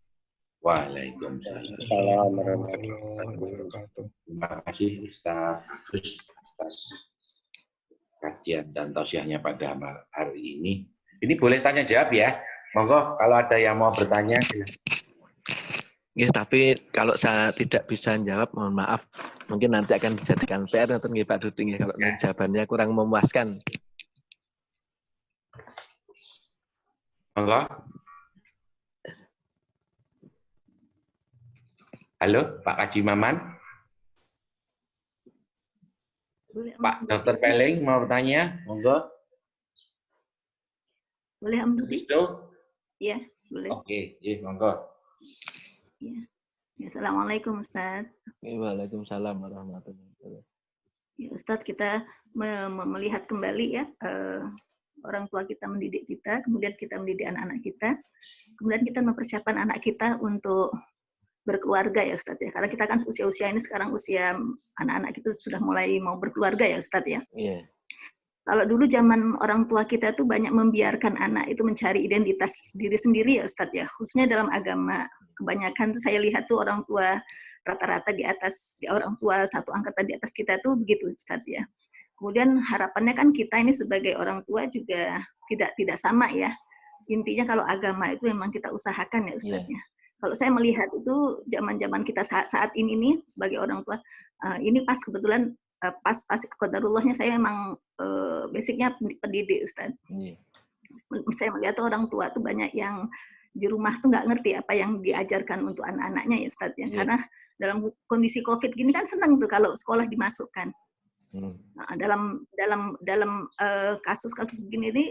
Waalaikumsalam. Assalamualaikum warahmatullahi wabarakatuh. Terima kasih Ustaz Agus atas kajian dan tausiahnya pada hari ini. Ini boleh tanya jawab ya. Monggo kalau ada yang mau bertanya. Ya, tapi kalau saya tidak bisa jawab, mohon maaf. Mungkin nanti akan dijadikan PR atau Pak Duding ya kalau jawabannya kurang memuaskan. Monggo. Halo, Pak Haji Maman. Boleh, Pak Dr. Peling mau bertanya? Monggo. Boleh Om Dudi? Iya, boleh. Oke, monggo. Ya. Assalamualaikum Ustaz. Waalaikumsalam warahmatullahi wabarakatuh. Ya, Ustaz, kita melihat kembali ya orang tua kita mendidik kita, kemudian kita mendidik anak-anak kita, kemudian kita mempersiapkan anak kita untuk berkeluarga ya Ustaz ya. Karena kita kan usia-usia ini sekarang usia anak-anak kita sudah mulai mau berkeluarga ya Ustaz ya. Iya. Kalau dulu zaman orang tua kita tuh banyak membiarkan anak itu mencari identitas diri sendiri ya Ustaz ya, khususnya dalam agama. Kebanyakan tuh saya lihat tuh orang tua rata-rata di atas, orang tua satu angkatan di atas kita tuh begitu Ustaz ya. Kemudian harapannya kan kita ini sebagai orang tua juga tidak sama ya. Intinya kalau agama itu memang kita usahakan ya Ustaz ya. Kalau saya melihat itu zaman-zaman kita saat ini nih sebagai orang tua, ini pas kebetulan pas qadarullahnya saya memang basicnya pendidik Ustaz. Saya melihat orang tua tuh banyak yang di rumah tuh nggak ngerti apa yang diajarkan untuk anak-anaknya ya Ustaz ya. Karena dalam kondisi COVID gini kan senang tuh kalau sekolah dimasukkan. Nah, dalam kasus-kasus begini nih,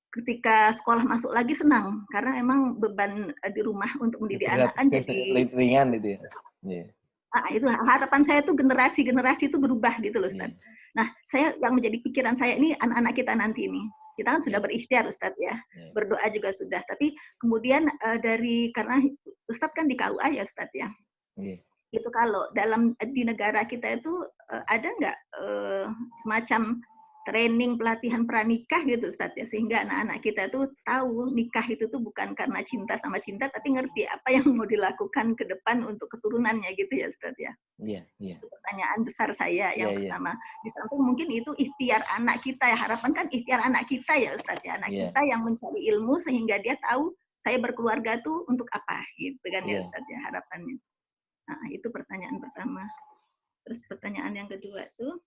ketika sekolah masuk lagi senang karena emang beban di rumah untuk mendidik anak kan jadi ringan itu ya. Itu harapan saya tuh generasi itu berubah gitu loh Ustaz. Nah, saya yang menjadi pikiran saya ini anak-anak kita nanti ini. Kita kan sudah berikhtiar Ustaz ya. Berdoa juga sudah, tapi kemudian karena Ustaz kan di KUA ya Ustaz ya. Itu kalau di negara kita itu ada nggak semacam training pelatihan pranikah gitu Ustaz ya, sehingga anak-anak kita tuh tahu nikah itu tuh bukan karena cinta sama cinta, tapi ngerti apa yang mau dilakukan ke depan untuk keturunannya gitu ya Ustaz ya. Iya. Itu pertanyaan besar saya yang pertama. Di samping mungkin itu ikhtiar anak kita ya, harapan kan ikhtiar anak kita ya Ustaz ya, anak kita yang mencari ilmu sehingga dia tahu saya berkeluarga tuh untuk apa gitu kan ya Ustaz ya, harapannya. Nah, itu pertanyaan pertama. Terus pertanyaan yang kedua tuh,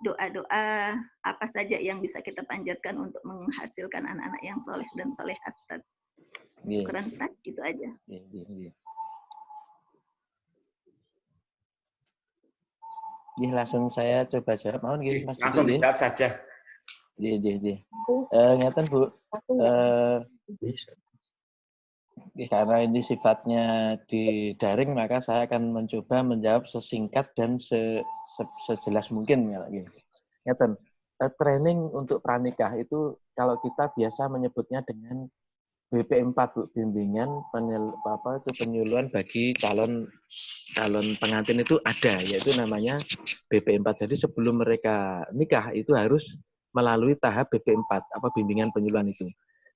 doa-doa apa saja yang bisa kita panjatkan untuk menghasilkan anak-anak yang soleh dan solehat, Ustaz. Syukuran Ustaz, gitu aja. Langsung saya coba jawab. Mohon gitu, Mas. Langsung dijawab saja. Ngeten Bu. Karena ini sifatnya di daring, maka saya akan mencoba menjawab sesingkat dan sejelas mungkin. Ngeten, training untuk pranikah itu kalau kita biasa menyebutnya dengan BP4, Bu, bimbingan penyuluhan bagi calon pengantin itu ada, yaitu namanya BP4. Jadi sebelum mereka nikah itu harus melalui tahap BP4, bimbingan penyuluhan itu.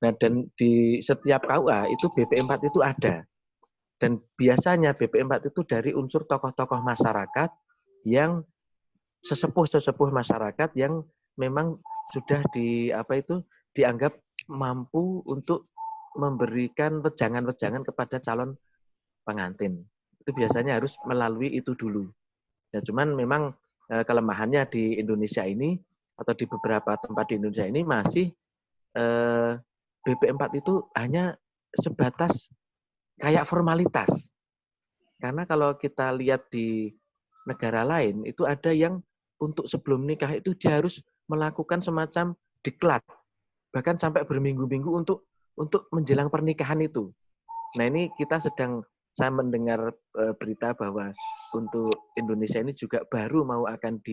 Nah, dan di setiap KUA itu BP4 itu ada. Dan biasanya BP4 itu dari unsur tokoh-tokoh masyarakat yang sesepuh masyarakat yang memang sudah dianggap mampu untuk memberikan wejangan-wejangan kepada calon pengantin. Itu biasanya harus melalui itu dulu. Ya, cuman memang kelemahannya di Indonesia ini atau di beberapa tempat di Indonesia ini masih BP4 itu hanya sebatas kayak formalitas. Karena kalau kita lihat di negara lain, itu ada yang untuk sebelum nikah itu dia harus melakukan semacam diklat. Bahkan sampai berminggu-minggu untuk menjelang pernikahan itu. Nah, ini saya mendengar berita bahwa untuk Indonesia ini juga baru mau akan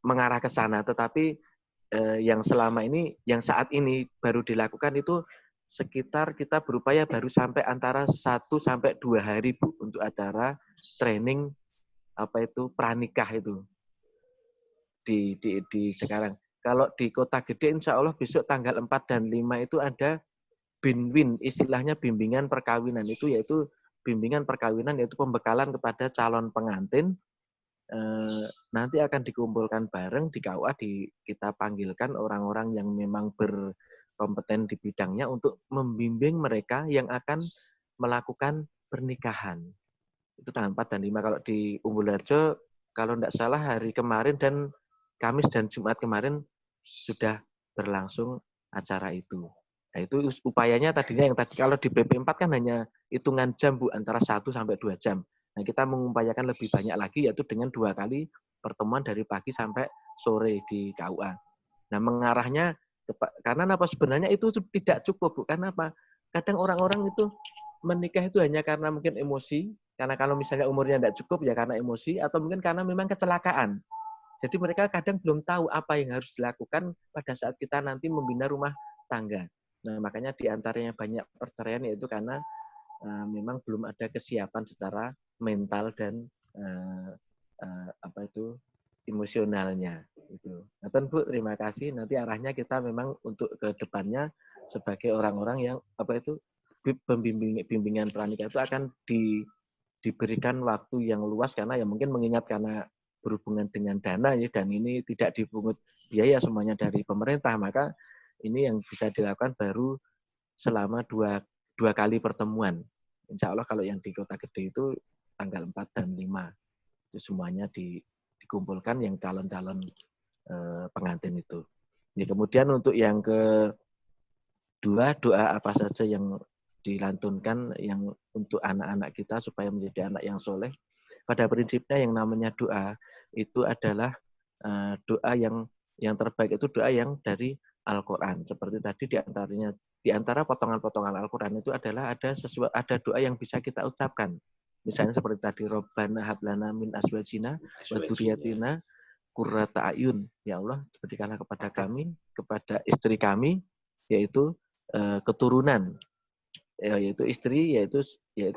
mengarah ke sana. Tetapi yang selama ini, yang saat ini baru dilakukan itu sekitar kita berupaya baru sampai antara 1 sampai 2 hari Bu untuk acara training pranikah itu di sekarang. Kalau di Kota Gede insya Allah besok tanggal 4 dan 5 itu ada binwin, istilahnya bimbingan perkawinan itu yaitu bimbingan perkawinan yaitu pembekalan kepada calon pengantin. Nanti akan dikumpulkan bareng di KUA, kita panggilkan orang-orang yang memang berkompeten di bidangnya untuk membimbing mereka yang akan melakukan pernikahan. Itu tanggal 4 dan 5 kalau di Umbul Harjo, kalau tidak salah hari kemarin dan Kamis dan Jumat kemarin sudah berlangsung acara itu. Nah, itu upayanya tadinya yang tadi kalau di BP4 kan hanya hitungan jam Bu, antara 1 sampai 2 jam. Nah, kita mengupayakan lebih banyak lagi yaitu dengan 2 kali pertemuan dari pagi sampai sore di KUA. Nah, mengarahnya karena apa sebenarnya itu tidak cukup Bu. Karena apa? Kadang orang-orang itu menikah itu hanya karena mungkin emosi, karena kalau misalnya umurnya tidak cukup ya karena emosi atau mungkin karena memang kecelakaan. Jadi mereka kadang belum tahu apa yang harus dilakukan pada saat kita nanti membina rumah tangga. Nah, makanya di antaranya banyak perceraian yaitu karena memang belum ada kesiapan secara mental dan emosionalnya itu. Nah, Bu, terima kasih. Nanti arahnya kita memang untuk ke depannya sebagai orang-orang yang bimbingan pranikah itu akan diberikan waktu yang luas karena ya mungkin mengingat karena berhubungan dengan dana ya dan ini tidak dipungut biaya semuanya dari pemerintah, maka ini yang bisa dilakukan baru selama dua kali pertemuan. Insya Allah kalau yang di Kota Gede itu tanggal 4 dan 5. Itu semuanya dikumpulkan yang calon-calon pengantin itu. Ya, kemudian untuk yang kedua, doa apa saja yang dilantunkan yang untuk anak-anak kita supaya menjadi anak yang soleh. Pada prinsipnya yang namanya doa itu adalah doa yang terbaik itu doa yang dari Al-Quran. Seperti tadi di antara potongan-potongan Al-Quran itu adalah ada doa yang bisa kita ucapkan. Misalnya seperti tadi, Rabbana hablana min azwajina wa dzurriyyatina qurrata a'yun. Ya Allah, berikanlah kepada kami, kepada istri kami, yaitu keturunan, yaitu istri, yaitu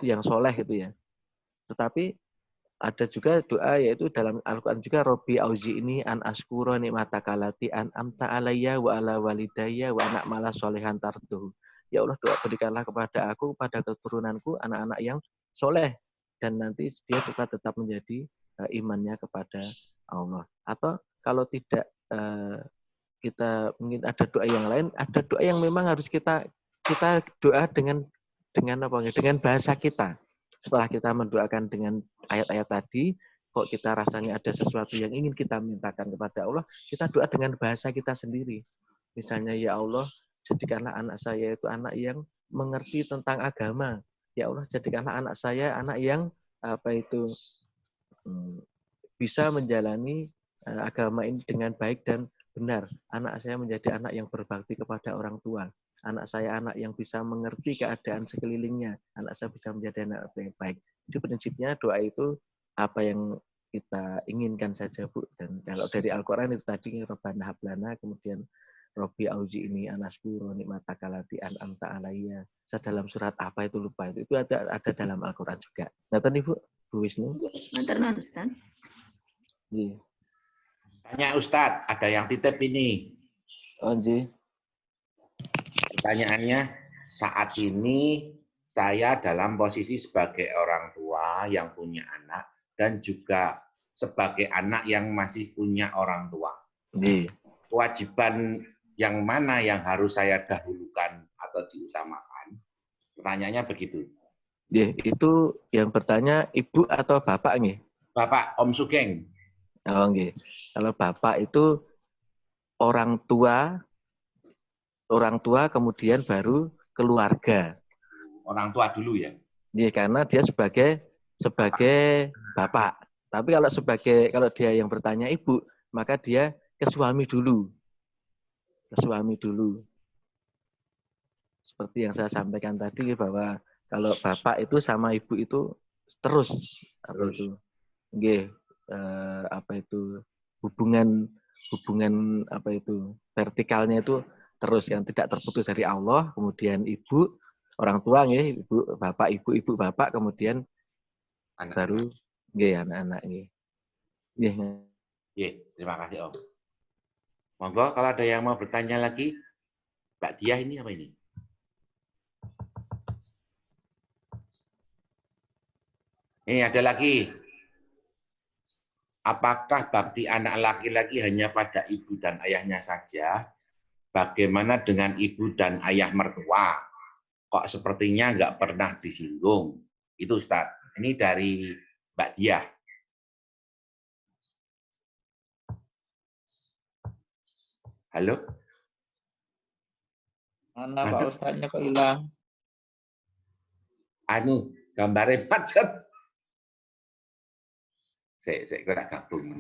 yang soleh itu ya. Tetapi ada juga doa yaitu dalam Al-Quran juga Robbi auzi'ni an askura nikmataka lati an amta alayya wa ala walidayya wa anak malah solehan tarduh. Ya Allah, doa berikanlah kepada aku, kepada keturunanku, anak-anak yang soleh. Dan nanti dia juga tetap menjadi imannya kepada Allah. Atau kalau tidak kita mungkin ada doa yang lain, ada doa yang memang harus kita doa dengan bahasa kita. Setelah kita mendoakan dengan ayat-ayat tadi, kok kita rasanya ada sesuatu yang ingin kita mintakan kepada Allah, kita doa dengan bahasa kita sendiri. Misalnya, ya Allah, jadikanlah anak saya itu anak yang mengerti tentang agama. Ya Allah, jadikanlah anak saya anak yang bisa menjalani agama ini dengan baik dan benar. Anak saya menjadi anak yang berbakti kepada orang tua. Anak saya anak yang bisa mengerti keadaan sekelilingnya. Anak saya bisa menjadi anak yang baik. Jadi prinsipnya doa itu apa yang kita inginkan saja, Bu. Dan kalau dari Al-Quran itu tadi, Rabbana hablana, kemudian Robbi auzi'ni an askura nikmataka lati an'amta alayya. Dalam surat apa itu lupa itu. Itu ada dalam Al-Quran juga. Ngerti Bu Wisnu? Matur Ustaz. Iya. Tanya Ustadz, ada yang titip ini. Oh, iya. Pertanyaannya, saat ini saya dalam posisi sebagai orang tua yang punya anak dan juga sebagai anak yang masih punya orang tua. Iya. Kewajiban yang mana yang harus saya dahulukan atau diutamakan? Pertanyaannya begitu. Iya, itu yang bertanya ibu atau bapak nih? Bapak, Om Sugeng. Oh, okay. Kalau bapak itu orang tua kemudian baru keluarga. Orang tua dulu ya? Iya, karena dia sebagai bapak. Tapi kalau dia yang bertanya ibu, maka dia ke suami dulu. Seperti yang saya sampaikan tadi bahwa kalau bapak itu sama ibu itu terus. Hubungan vertikalnya itu terus yang tidak terputus dari Allah, kemudian ibu, orang tua nggih, ibu, bapak, kemudian anak-anak. Baru nggih anak-anak nggih. Nggih, terima kasih Om. Monggo kalau ada yang mau bertanya lagi, Mbak Diah ini apa ini? Ini ada lagi. Apakah bakti anak laki-laki hanya pada ibu dan ayahnya saja? Bagaimana dengan ibu dan ayah mertua? Kok sepertinya nggak pernah disinggung. Itu Ustaz. Ini dari Mbak Diah. Halo? Mana Pak Ustadznya kok hilang? Anu, gambarnya macet. Saya kira gabung.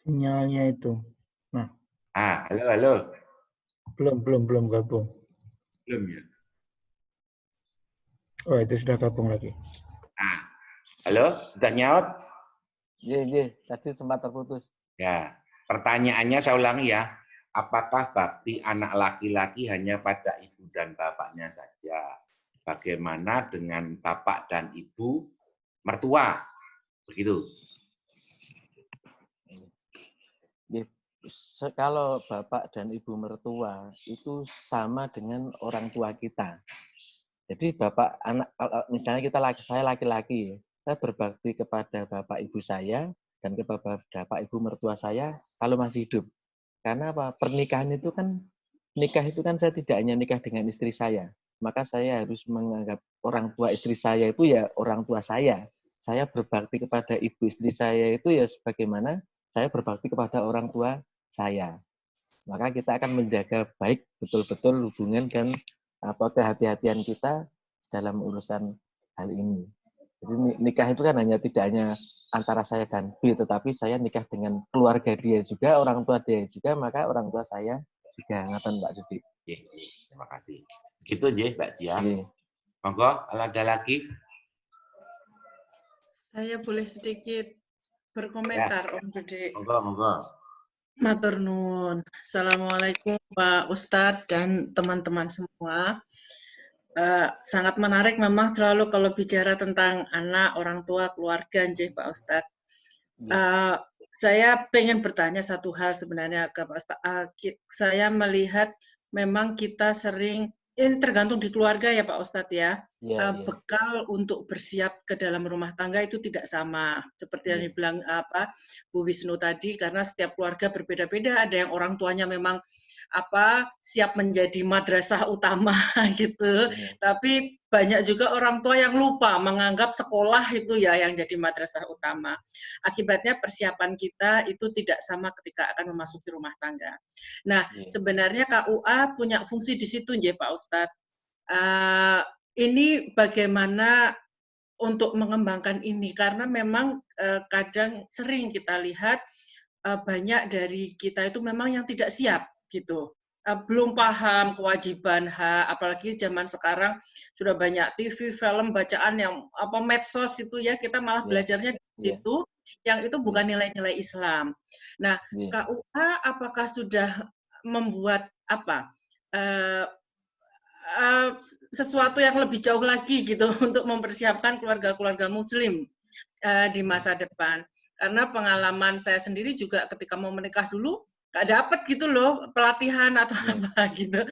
Sinyalnya itu. Halo. Belum gabung. Belum ya? Oh, itu sudah gabung lagi. Halo, sudah nyaut? Iya, tadi sempat terputus. Ya, pertanyaannya saya ulangi ya. Apakah bakti anak laki-laki hanya pada ibu dan bapaknya saja? Bagaimana dengan bapak dan ibu mertua? Begitu. Kalau bapak dan ibu mertua itu sama dengan orang tua kita. Jadi bapak anak, misalnya saya laki-laki, saya berbakti kepada bapak ibu saya dan kepada bapak ibu mertua saya kalau masih hidup. Karena apa? Pernikahan itu kan, nikah itu kan saya tidak hanya nikah dengan istri saya, maka saya harus menganggap orang tua istri saya itu ya orang tua saya. Saya berbakti kepada ibu istri saya itu ya sebagaimana saya berbakti kepada orang tua saya. Maka kita akan menjaga baik betul-betul hubungan dan kehati-hatian kita dalam urusan hal ini. Jadi nikah itu kan tidak hanya antara saya dan B, tetapi saya nikah dengan keluarga dia juga, orang tua dia juga, maka orang tua saya juga. Ngaten Mbak Dudi. Terima kasih. Gitu aja Mbak Dia. Monggo, kalau ada lagi. Saya boleh sedikit berkomentar, Ya. Om Dudi. Monggo. Matur nuwun. Assalamualaikum Pak Ustadz dan teman-teman semua. Sangat menarik memang selalu kalau bicara tentang anak, orang tua, keluarga, nggih Pak Ustadz. Saya pengen bertanya satu hal sebenarnya ke Pak Ustadz. Saya melihat memang kita sering, ini tergantung di keluarga ya Pak Ustadz ya. Bekal untuk bersiap ke dalam rumah tangga itu tidak sama. Seperti yang dibilang Bu Wisnu tadi, karena setiap keluarga berbeda-beda. Ada yang orang tuanya memang siap menjadi madrasah utama gitu. Tapi banyak juga orang tua yang lupa menganggap sekolah itu ya yang jadi madrasah utama. Akibatnya persiapan kita itu tidak sama ketika akan memasuki rumah tangga. Nah, sebenarnya KUA punya fungsi di situ nggih Pak Ustadz. Ini bagaimana untuk mengembangkan ini, karena memang kadang sering kita lihat banyak dari kita itu memang yang tidak siap gitu, belum paham kewajiban hak, apalagi zaman sekarang sudah banyak TV, film, bacaan yang medsos itu ya, kita malah belajarnya di situ, yang itu bukan nilai-nilai Islam. Nah, KUA apakah sudah membuat sesuatu yang lebih jauh lagi gitu untuk mempersiapkan keluarga-keluarga Muslim di masa depan? Karena pengalaman saya sendiri juga ketika mau menikah dulu nggak dapet gitu loh pelatihan atau apa gitu.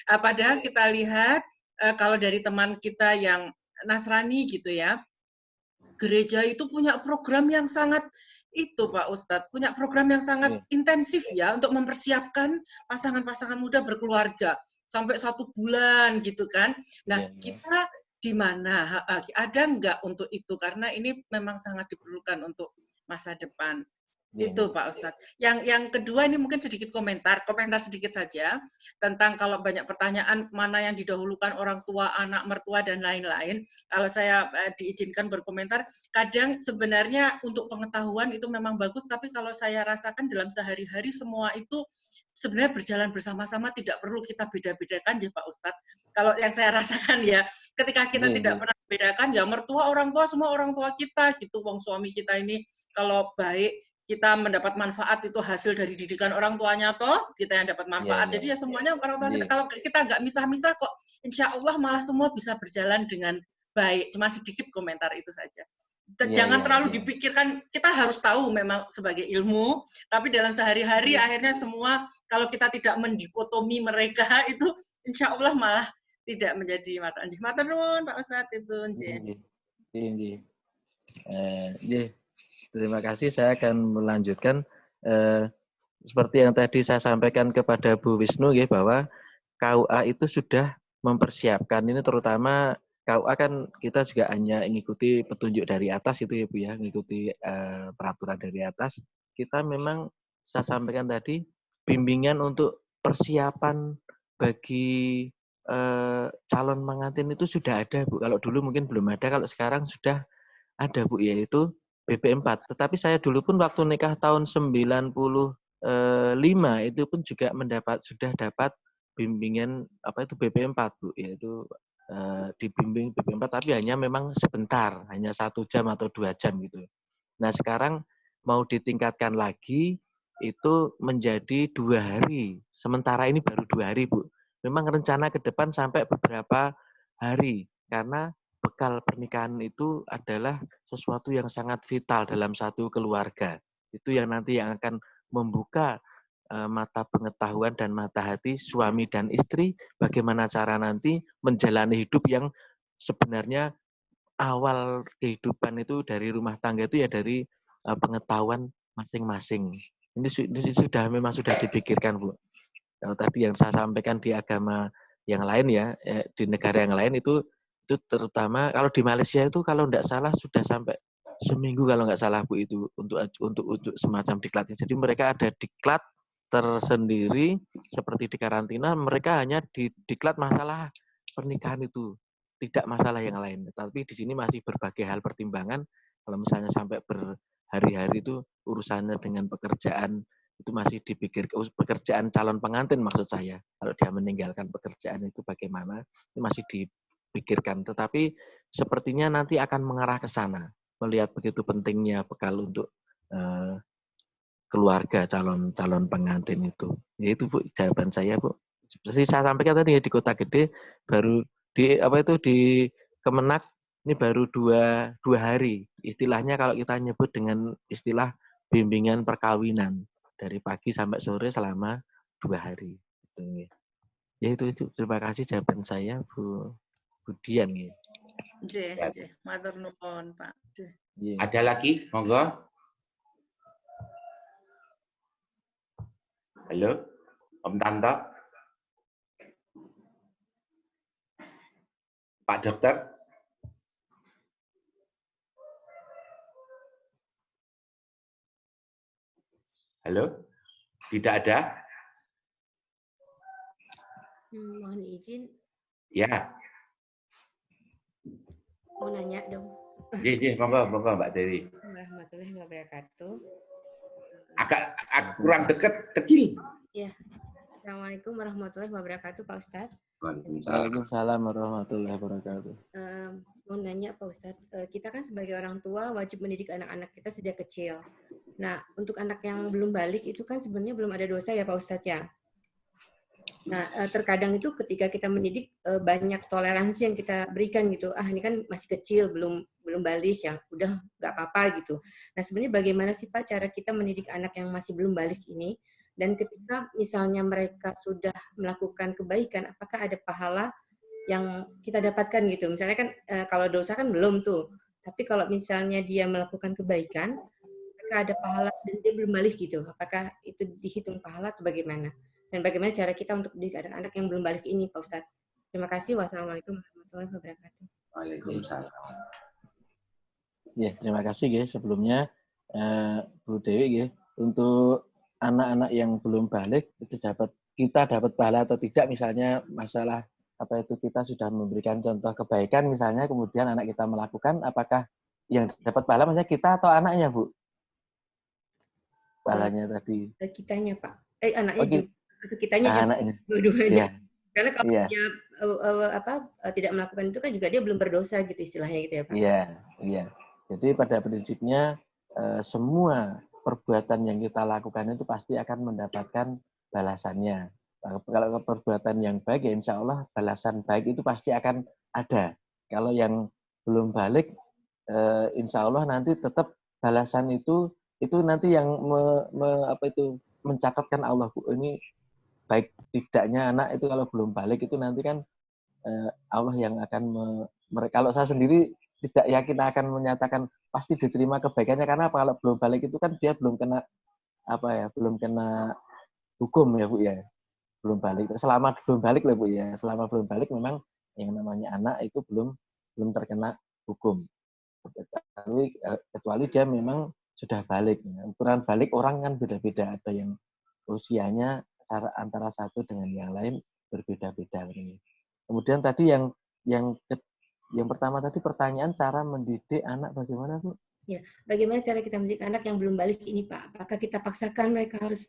Padahal kita lihat kalau dari teman kita yang Nasrani gitu ya, gereja itu punya program yang sangat itu Pak Ustadz, punya program yang sangat intensif ya untuk mempersiapkan pasangan-pasangan muda berkeluarga sampai 1 bulan gitu kan. Nah, kita di mana ada nggak untuk itu, karena ini memang sangat diperlukan untuk masa depan. Itu Pak Ustadz. Yang kedua ini mungkin sedikit komentar sedikit saja tentang kalau banyak pertanyaan mana yang didahulukan orang tua, anak, mertua dan lain-lain. Kalau saya diizinkan berkomentar, kadang sebenarnya untuk pengetahuan itu memang bagus, tapi kalau saya rasakan dalam sehari-hari semua itu sebenarnya berjalan bersama-sama, tidak perlu kita beda-bedakan ya Pak Ustadz. Kalau yang saya rasakan ya, ketika kita tidak pernah bedakan ya mertua, orang tua, semua orang tua kita gitu, wong suami kita ini kalau baik kita mendapat manfaat itu hasil dari didikan orang tuanya toh, kita yang dapat manfaat. Jadi ya semuanya orang tua kita, kalau kita nggak misah-misah kok, insya Allah malah semua bisa berjalan dengan baik. Cuma sedikit komentar itu saja. Jangan terlalu dipikirkan, kita harus tahu memang sebagai ilmu, tapi dalam sehari-hari akhirnya semua, kalau kita tidak mendikotomi mereka, itu insya Allah malah tidak menjadi masalah. Matur nuwun Pak Ustadz itu. Iya. Terima kasih. Saya akan melanjutkan seperti yang tadi saya sampaikan kepada Bu Wisnu ya, bahwa KUA itu sudah mempersiapkan ini, terutama KUA kan kita juga hanya mengikuti petunjuk dari atas itu ya Bu ya, mengikuti peraturan dari atas. Kita memang saya sampaikan tadi bimbingan untuk persiapan bagi calon pengantin itu sudah ada Bu. Kalau dulu mungkin belum ada, kalau sekarang sudah ada Bu, yaitu BP4. Tetapi saya dulu pun waktu nikah tahun 95 itu pun juga sudah dapat bimbingan apa itu BP4 Bu, yaitu dibimbing BP4 tapi hanya memang sebentar, hanya 1 jam atau 2 jam gitu. Nah sekarang mau ditingkatkan lagi itu menjadi 2 hari. Sementara ini baru 2 hari Bu. Memang rencana ke depan sampai beberapa hari karena bekal pernikahan itu adalah sesuatu yang sangat vital dalam satu keluarga. Itu yang nanti yang akan membuka mata pengetahuan dan mata hati suami dan istri bagaimana cara nanti menjalani hidup yang sebenarnya awal kehidupan itu dari rumah tangga itu ya dari pengetahuan masing-masing. Ini memang sudah dipikirkan Bu. Kalau tadi yang saya sampaikan di agama yang lain ya, di negara yang lain itu terutama kalau di Malaysia itu kalau tidak salah sudah sampai seminggu kalau nggak salah Bu itu untuk semacam diklatnya. Jadi mereka ada diklat tersendiri seperti di karantina, mereka hanya diklat masalah pernikahan itu, tidak masalah yang lain. Tapi di sini masih berbagai hal pertimbangan. Kalau misalnya sampai berhari-hari itu urusannya dengan pekerjaan itu masih dipikir, pekerjaan calon pengantin maksud saya. Kalau dia meninggalkan pekerjaan itu bagaimana, itu masih dipikirkan. Tetapi sepertinya nanti akan mengarah ke sana, melihat begitu pentingnya bekal untuk keluarga calon pengantin itu. Ya itu Bu, jawaban saya Bu. Seperti saya sampaikan tadi ya, di Kota Gede baru di Kemenak ini baru dua hari. Istilahnya kalau kita nyebut dengan istilah bimbingan perkawinan dari pagi sampai sore selama 2 hari. Ya itu. Terima kasih jawaban saya Bu Dian ya. Matur nuwun Pak. Ada lagi? Monggo. Halo, Om Tanto. Pak Dokter. Halo, tidak ada? Mohon izin. Ya. Mau nanya dong. Iya, monggo Mbak Dewi. Warahmatullahi wabarakatuh. Agak kurang dekat, kecil. Ya. Assalamualaikum warahmatullahi wabarakatuh, Pak Ustadz. Waalaikumsalam warahmatullahi wabarakatuh. Mau nanya Pak Ustadz, kita kan sebagai orang tua wajib mendidik anak-anak kita sejak kecil. Nah, untuk anak yang belum balik itu kan sebenarnya belum ada dosa ya Pak Ustadz ya. Nah, terkadang itu ketika kita mendidik banyak toleransi yang kita berikan gitu. Ini kan masih kecil, belum balik ya, udah nggak apa-apa gitu. Nah, sebenarnya bagaimana sih Pak cara kita mendidik anak yang masih belum balik ini? Dan ketika misalnya mereka sudah melakukan kebaikan, apakah ada pahala yang kita dapatkan gitu? Misalnya kan kalau dosa kan belum tuh. Tapi kalau misalnya dia melakukan kebaikan, apakah ada pahala dan dia belum balik gitu? Apakah itu dihitung pahala atau bagaimana? Dan bagaimana cara kita untuk mendidik anak-anak yang belum balik ini, Pak Ustadz? Terima kasih. Wassalamualaikum warahmatullahi wabarakatuh. Waalaikumsalam. Ya, terima kasih ya sebelumnya Bu Dewi ya. Untuk anak-anak yang belum balik itu kita dapat pahala atau tidak, misalnya masalah apa itu kita sudah memberikan contoh kebaikan misalnya, kemudian anak kita melakukan, apakah yang dapat pahala misalnya kita atau anaknya Bu? Pahalanya tadi. Kitanya Pak. Anaknya juga. Kitanya juga. Anaknya. Dua-duanya. Ya. Karena kalau dia tidak melakukan itu kan juga dia belum berdosa gitu istilahnya gitu ya Pak. Iya. Jadi pada prinsipnya semua perbuatan yang kita lakukan itu pasti akan mendapatkan balasannya. Kalau perbuatan yang baik ya insya Allah balasan baik itu pasti akan ada. Kalau yang belum balik insya Allah nanti tetap balasan itu nanti yang mencatatkan Allah. Ini baik tidaknya anak itu kalau belum balik itu nanti kan Allah yang akan kalau saya sendiri tidak yakin akan menyatakan pasti diterima kebaikannya, karena apa? Kalau belum balik itu kan dia belum kena belum kena hukum ya Bu ya, belum balik. Selama belum balik lah Bu ya, selama belum balik memang yang namanya anak itu belum terkena hukum. Kecuali dia memang sudah balik. Ukuran balik orang kan beda-beda, ada yang usianya antara satu dengan yang lain berbeda-beda. Kemudian tadi yang pertama tadi pertanyaan cara mendidik anak bagaimana Bu? Ya, bagaimana cara kita mendidik anak yang belum balik ini Pak? Apakah kita paksakan mereka harus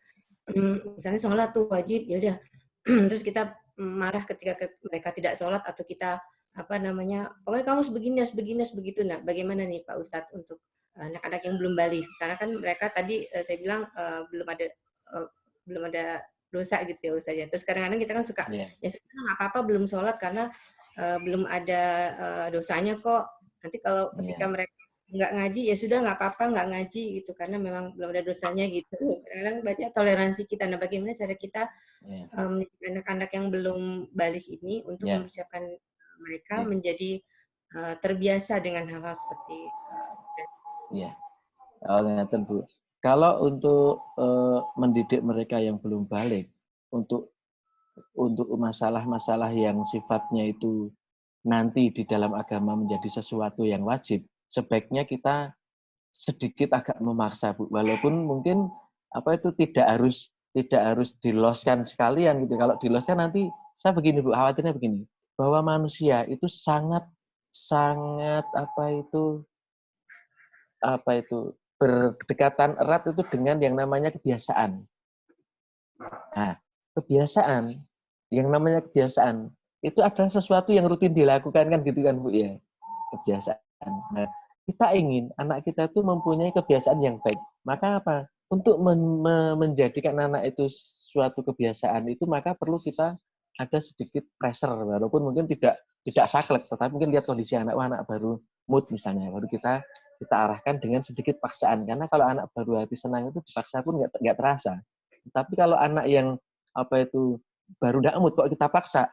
misalnya sholat tuh wajib, ya udah terus kita marah ketika mereka tidak sholat, atau kita pokoknya kamu harus begini begitu. Nah, bagaimana nih Pak Ustadz untuk anak-anak yang belum balik? Karena kan mereka tadi saya bilang belum ada dosa gitu ya Ustadz ya. Terus kadang-kadang kita kan suka ya sudah nggak apa-apa belum sholat karena belum ada dosanya kok. Nanti kalau ketika mereka nggak ngaji ya sudah nggak apa-apa nggak ngaji gitu karena memang belum ada dosanya gitu. Kadang-kadang banyak toleransi kita. Nah, bagaimana cara kita anak-anak yang belum balik ini untuk mempersiapkan mereka menjadi terbiasa dengan hal-hal seperti ngeten Bu. Kalau untuk mendidik mereka yang belum balik, untuk masalah-masalah yang sifatnya itu nanti di dalam agama menjadi sesuatu yang wajib, sebaiknya kita sedikit agak memaksa Bu. Walaupun mungkin tidak harus diloskan sekalian gitu. Kalau diloskan nanti saya begini Bu, khawatirnya begini, bahwa manusia itu sangat berdekatan erat itu dengan yang namanya kebiasaan. Nah, kebiasaan, yang namanya kebiasaan itu adalah sesuatu yang rutin dilakukan kan gitu kan Bu ya, kebiasaan. Nah, kita ingin anak kita itu mempunyai kebiasaan yang baik. Maka apa? Untuk menjadikan anak itu suatu kebiasaan itu maka perlu kita ada sedikit pressure, walaupun mungkin tidak saklek, tetapi mungkin lihat kondisi anak baru mood misalnya, baru kita arahkan dengan sedikit paksaan. Karena kalau anak baru hati senang itu dipaksa pun nggak terasa. Tapi kalau anak yang baru tidak mood kok kita paksa,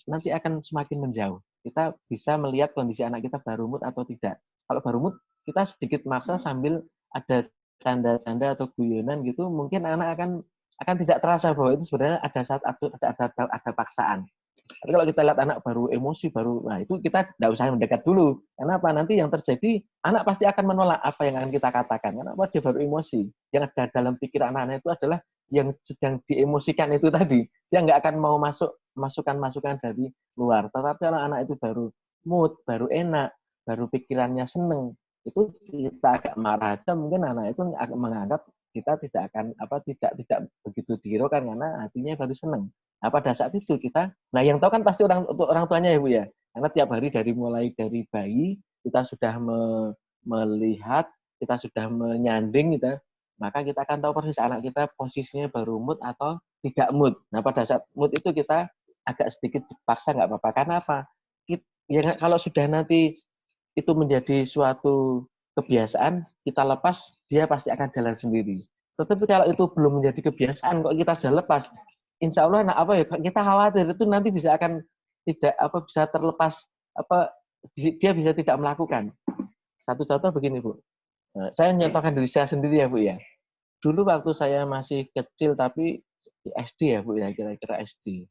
nanti akan semakin menjauh. Kita bisa melihat kondisi anak kita baru mood atau tidak. Kalau baru mood, kita sedikit maksa sambil ada canda-canda atau guyonan gitu, mungkin anak akan tidak terasa bahwa itu sebenarnya ada paksaan. Tapi kalau kita lihat anak baru emosi, nah itu kita tidak usah mendekat dulu. Kenapa? Nanti yang terjadi, anak pasti akan menolak apa yang akan kita katakan. Kenapa? Dia baru emosi. Yang ada dalam pikiran anak-anak itu adalah yang sedang diemosikan itu tadi. Dia nggak akan mau masuk masukan-masukan dari luar. Tetapi kalau anak itu baru mood, baru enak, baru pikirannya seneng, itu kita agak marah aja, mungkin anak itu menganggap kita tidak akan tidak begitu dihiraukan karena hatinya baru seneng. Nah, pada saat itu kita, yang tahu kan pasti orang tuanya ya Bu ya. Karena tiap hari mulai dari bayi kita sudah melihat, kita sudah menyanding gitu. Maka kita akan tahu persis anak kita posisinya baru mood atau tidak mood. Nah, pada saat mood itu kita agak sedikit dipaksa nggak apa-apa. Karena apa? Kalau sudah nanti itu menjadi suatu kebiasaan, kita lepas, dia pasti akan jalan sendiri. Tetapi kalau itu belum menjadi kebiasaan, kok kita jalan lepas, insya Allah kita khawatir itu nanti bisa terlepas, dia bisa tidak melakukan. Satu contoh begini Bu, saya nyontohkan diri saya sendiri ya Bu ya. Dulu waktu saya masih kecil tapi di SD ya Bu ya, kira-kira SD.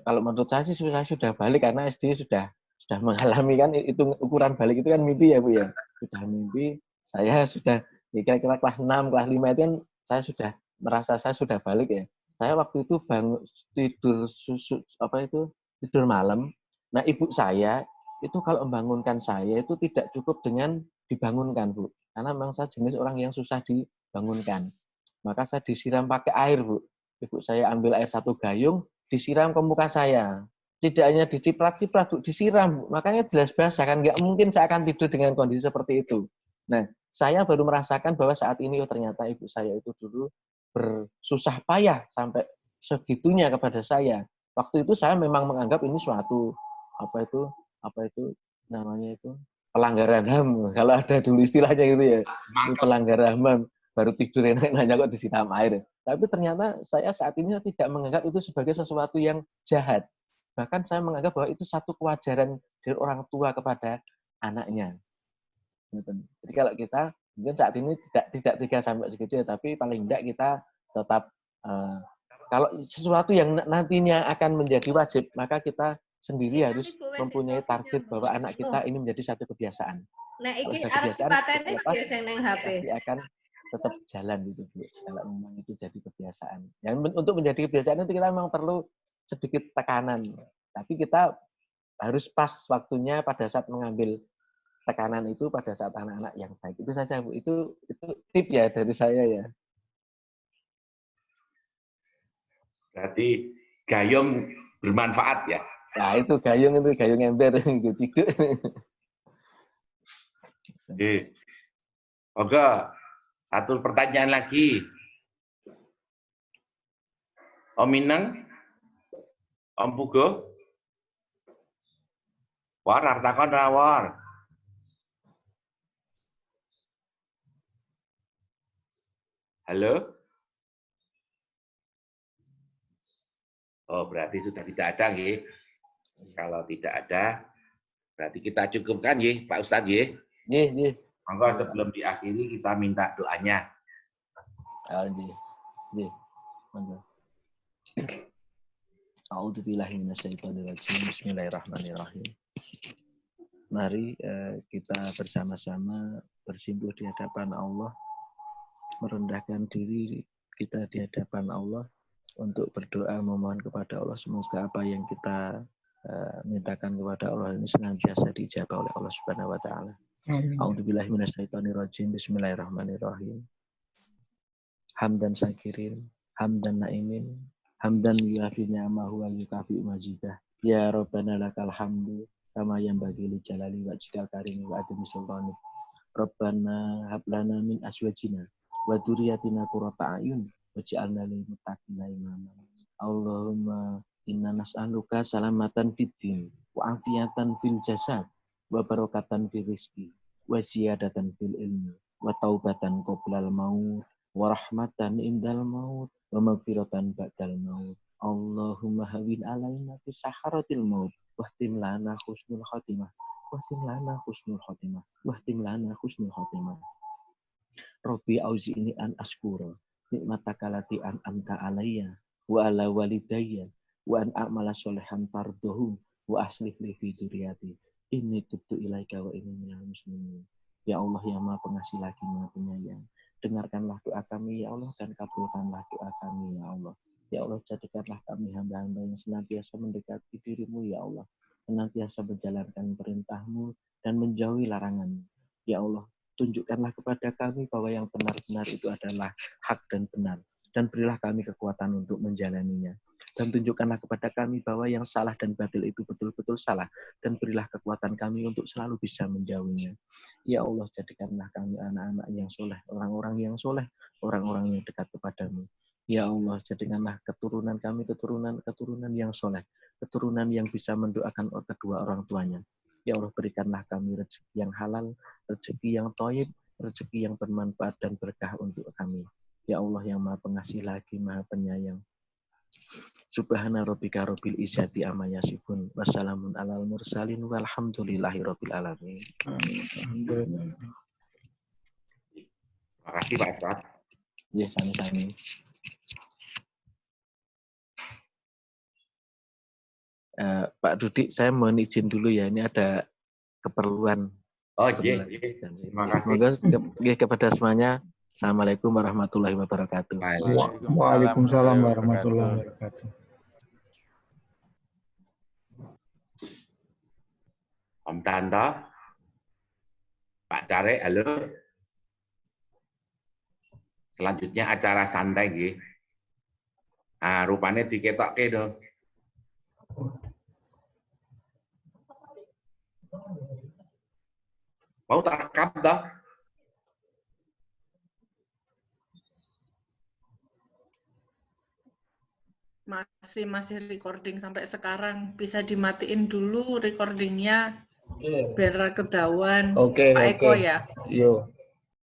Kalau menurut saya sih saya sudah balik karena SD sudah mengalami kan, itu ukuran balik itu kan mimpi ya Bu ya. Sudah mimpi, saya sudah kira-kira kelas 6, kelas 5 itu kan saya sudah merasa saya sudah balik ya. Saya waktu itu bangun tidur malam. Nah, ibu saya itu kalau membangunkan saya itu tidak cukup dengan dibangunkan Bu. Karena memang saya jenis orang yang susah dibangunkan. Maka saya disiram pakai air Bu. Ibu saya ambil air 1 gayung, disiram ke muka saya. Tidak hanya diciprat-ciprat, disiram. Makanya jelas basah kan, nggak mungkin saya akan tidur dengan kondisi seperti itu. Nah, saya baru merasakan bahwa saat ini ternyata ibu saya itu dulu bersusah payah sampai segitunya kepada saya. Waktu itu saya memang menganggap ini suatu pelanggaran HAM. Kalau ada dulu istilahnya gitu ya, ini pelanggaran HAM. Baru tidur enak-enak kok disiram air. Tapi ternyata saya saat ini tidak menganggap itu sebagai sesuatu yang jahat. Bahkan saya menganggap bahwa itu satu kewajaran dari orang tua kepada anaknya. Jadi kalau kita mungkin saat ini tidak 3 sampai segitu ya, tapi paling tidak kita tetap kalau sesuatu yang nantinya akan menjadi wajib, maka kita sendiri harus mempunyai target bahwa anak kita ini menjadi satu kebiasaan. Nah, Kalau ini sudah arep kebiasaan, dipateni lepas, sing ning HP. pasti akan tetap jalan gitu, Bu. Kalau memang itu jadi kebiasaan. Yang untuk menjadi kebiasaan itu kita memang perlu sedikit tekanan. Tapi kita harus pas waktunya pada saat mengambil tekanan itu pada saat anak-anak yang baik. Itu saja, Bu. Itu tip ya dari saya ya. Berarti gayung bermanfaat ya. Nah, itu gayung ember gitu ciduk. Oke. Satu pertanyaan lagi. Om Minang, Om Pugo, war artakon war. Halo? Oh, berarti sudah tidak ada, nggih. Kalau tidak ada, berarti kita cukupkan, nggih, Pak Ustadz, nggih. Nggih. Monggo sebelum diakhiri kita minta doanya. Nggih. Monggo. A'udzubillahi minasyaitonirrajim. Bismillahirrahmanirrahim. Mari kita bersama-sama bersimpuh di hadapan Allah, merendahkan diri kita di hadapan Allah untuk berdoa memohon kepada Allah semoga apa yang kita mintakan kepada Allah ini senantiasa dijabah oleh Allah Subhanahu wa taala. A'udzubillahi minasyaitonirrajim. Bismillahirrahmanirrahim. Hamdan syakirin, hamdan naimin, hamdan yuafi ni'amahu wa yukafi majidah. Ya Rabbana lakal hamdu kama yanbaghi li jalali wajhikal karimi wa adami sultanik. Rabbana hab lana min azwajina wa dzurriyyatina qurrata a'yun waj'alna lil muttaqina imama. Allahumma inna nas'aluka salamatan fid din wa afiyatan fil jasad wa barakatan fil rizqi wa ziyadatan fil ilmi wa taubatan qoblal maut wa rahmatan indal maut wa maghfiratan ba'dal maut. Allahumma hawin alaina fi saharatil maut wahtim lana husnul khatimah wahtim lana husnul khatimah wahtim lana husnul khatimah. Rabbi auzi'ni an askura nikmataka lati an amta alayya wa ala walidayya wa an a'mala sholihan tardahu wa aslih li fi dzurriyyati inni tubtu ilaika wa inni minal muslimin. Ya Allah yang Maha Pengasih lagi Maha Penyayang, dengarkanlah doa kami ya Allah dan kabulkanlah doa kami ya Allah. Ya Allah, jadikanlah kami hamba-hamba yang senantiasa mendekati dirimu ya Allah, senantiasa menjalankan perintahmu dan menjauhi laranganmu. Ya Allah, tunjukkanlah kepada kami bahwa yang benar-benar itu adalah hak dan benar, dan berilah kami kekuatan untuk menjalaninya. Dan tunjukkanlah kepada kami bahwa yang salah dan batil itu betul-betul salah, dan berilah kekuatan kami untuk selalu bisa menjauhinya. Ya Allah, jadikanlah kami anak-anak yang soleh, orang-orang yang soleh, orang-orang yang dekat kepadamu. Ya Allah, jadikanlah keturunan kami keturunan yang soleh, keturunan yang bisa mendoakan kedua orang tuanya. Ya Allah, berikanlah kami rezeki yang halal, rezeki yang thayyib, rezeki yang bermanfaat dan berkah untuk kami. Ya Allah yang Maha Pengasih lagi Maha Penyayang. Subhana rabbika rabbil izzati amma yasifun. Wassalamun alal mursalin walhamdulillahi rabbil alamin. Alhamdulillah. Terima kasih Pak Ustadz. Ya, sami-sami. Pak Dudik, saya mohon izin dulu ya. Ini ada keperluan. Oh, iya. Terima kasih. Semoga kepada semuanya. Assalamualaikum warahmatullahi wabarakatuh. Waalaikumsalam warahmatullahi wabarakatuh. Om Tanto, Pak Care, halo. Selanjutnya acara santai, nggih. Ah, rupanya diketokke dong. Mau tak rekam dah? Masih recording sampai sekarang. Bisa dimatiin dulu recordingnya biar ketahuan. Pak Eko ya. Yo.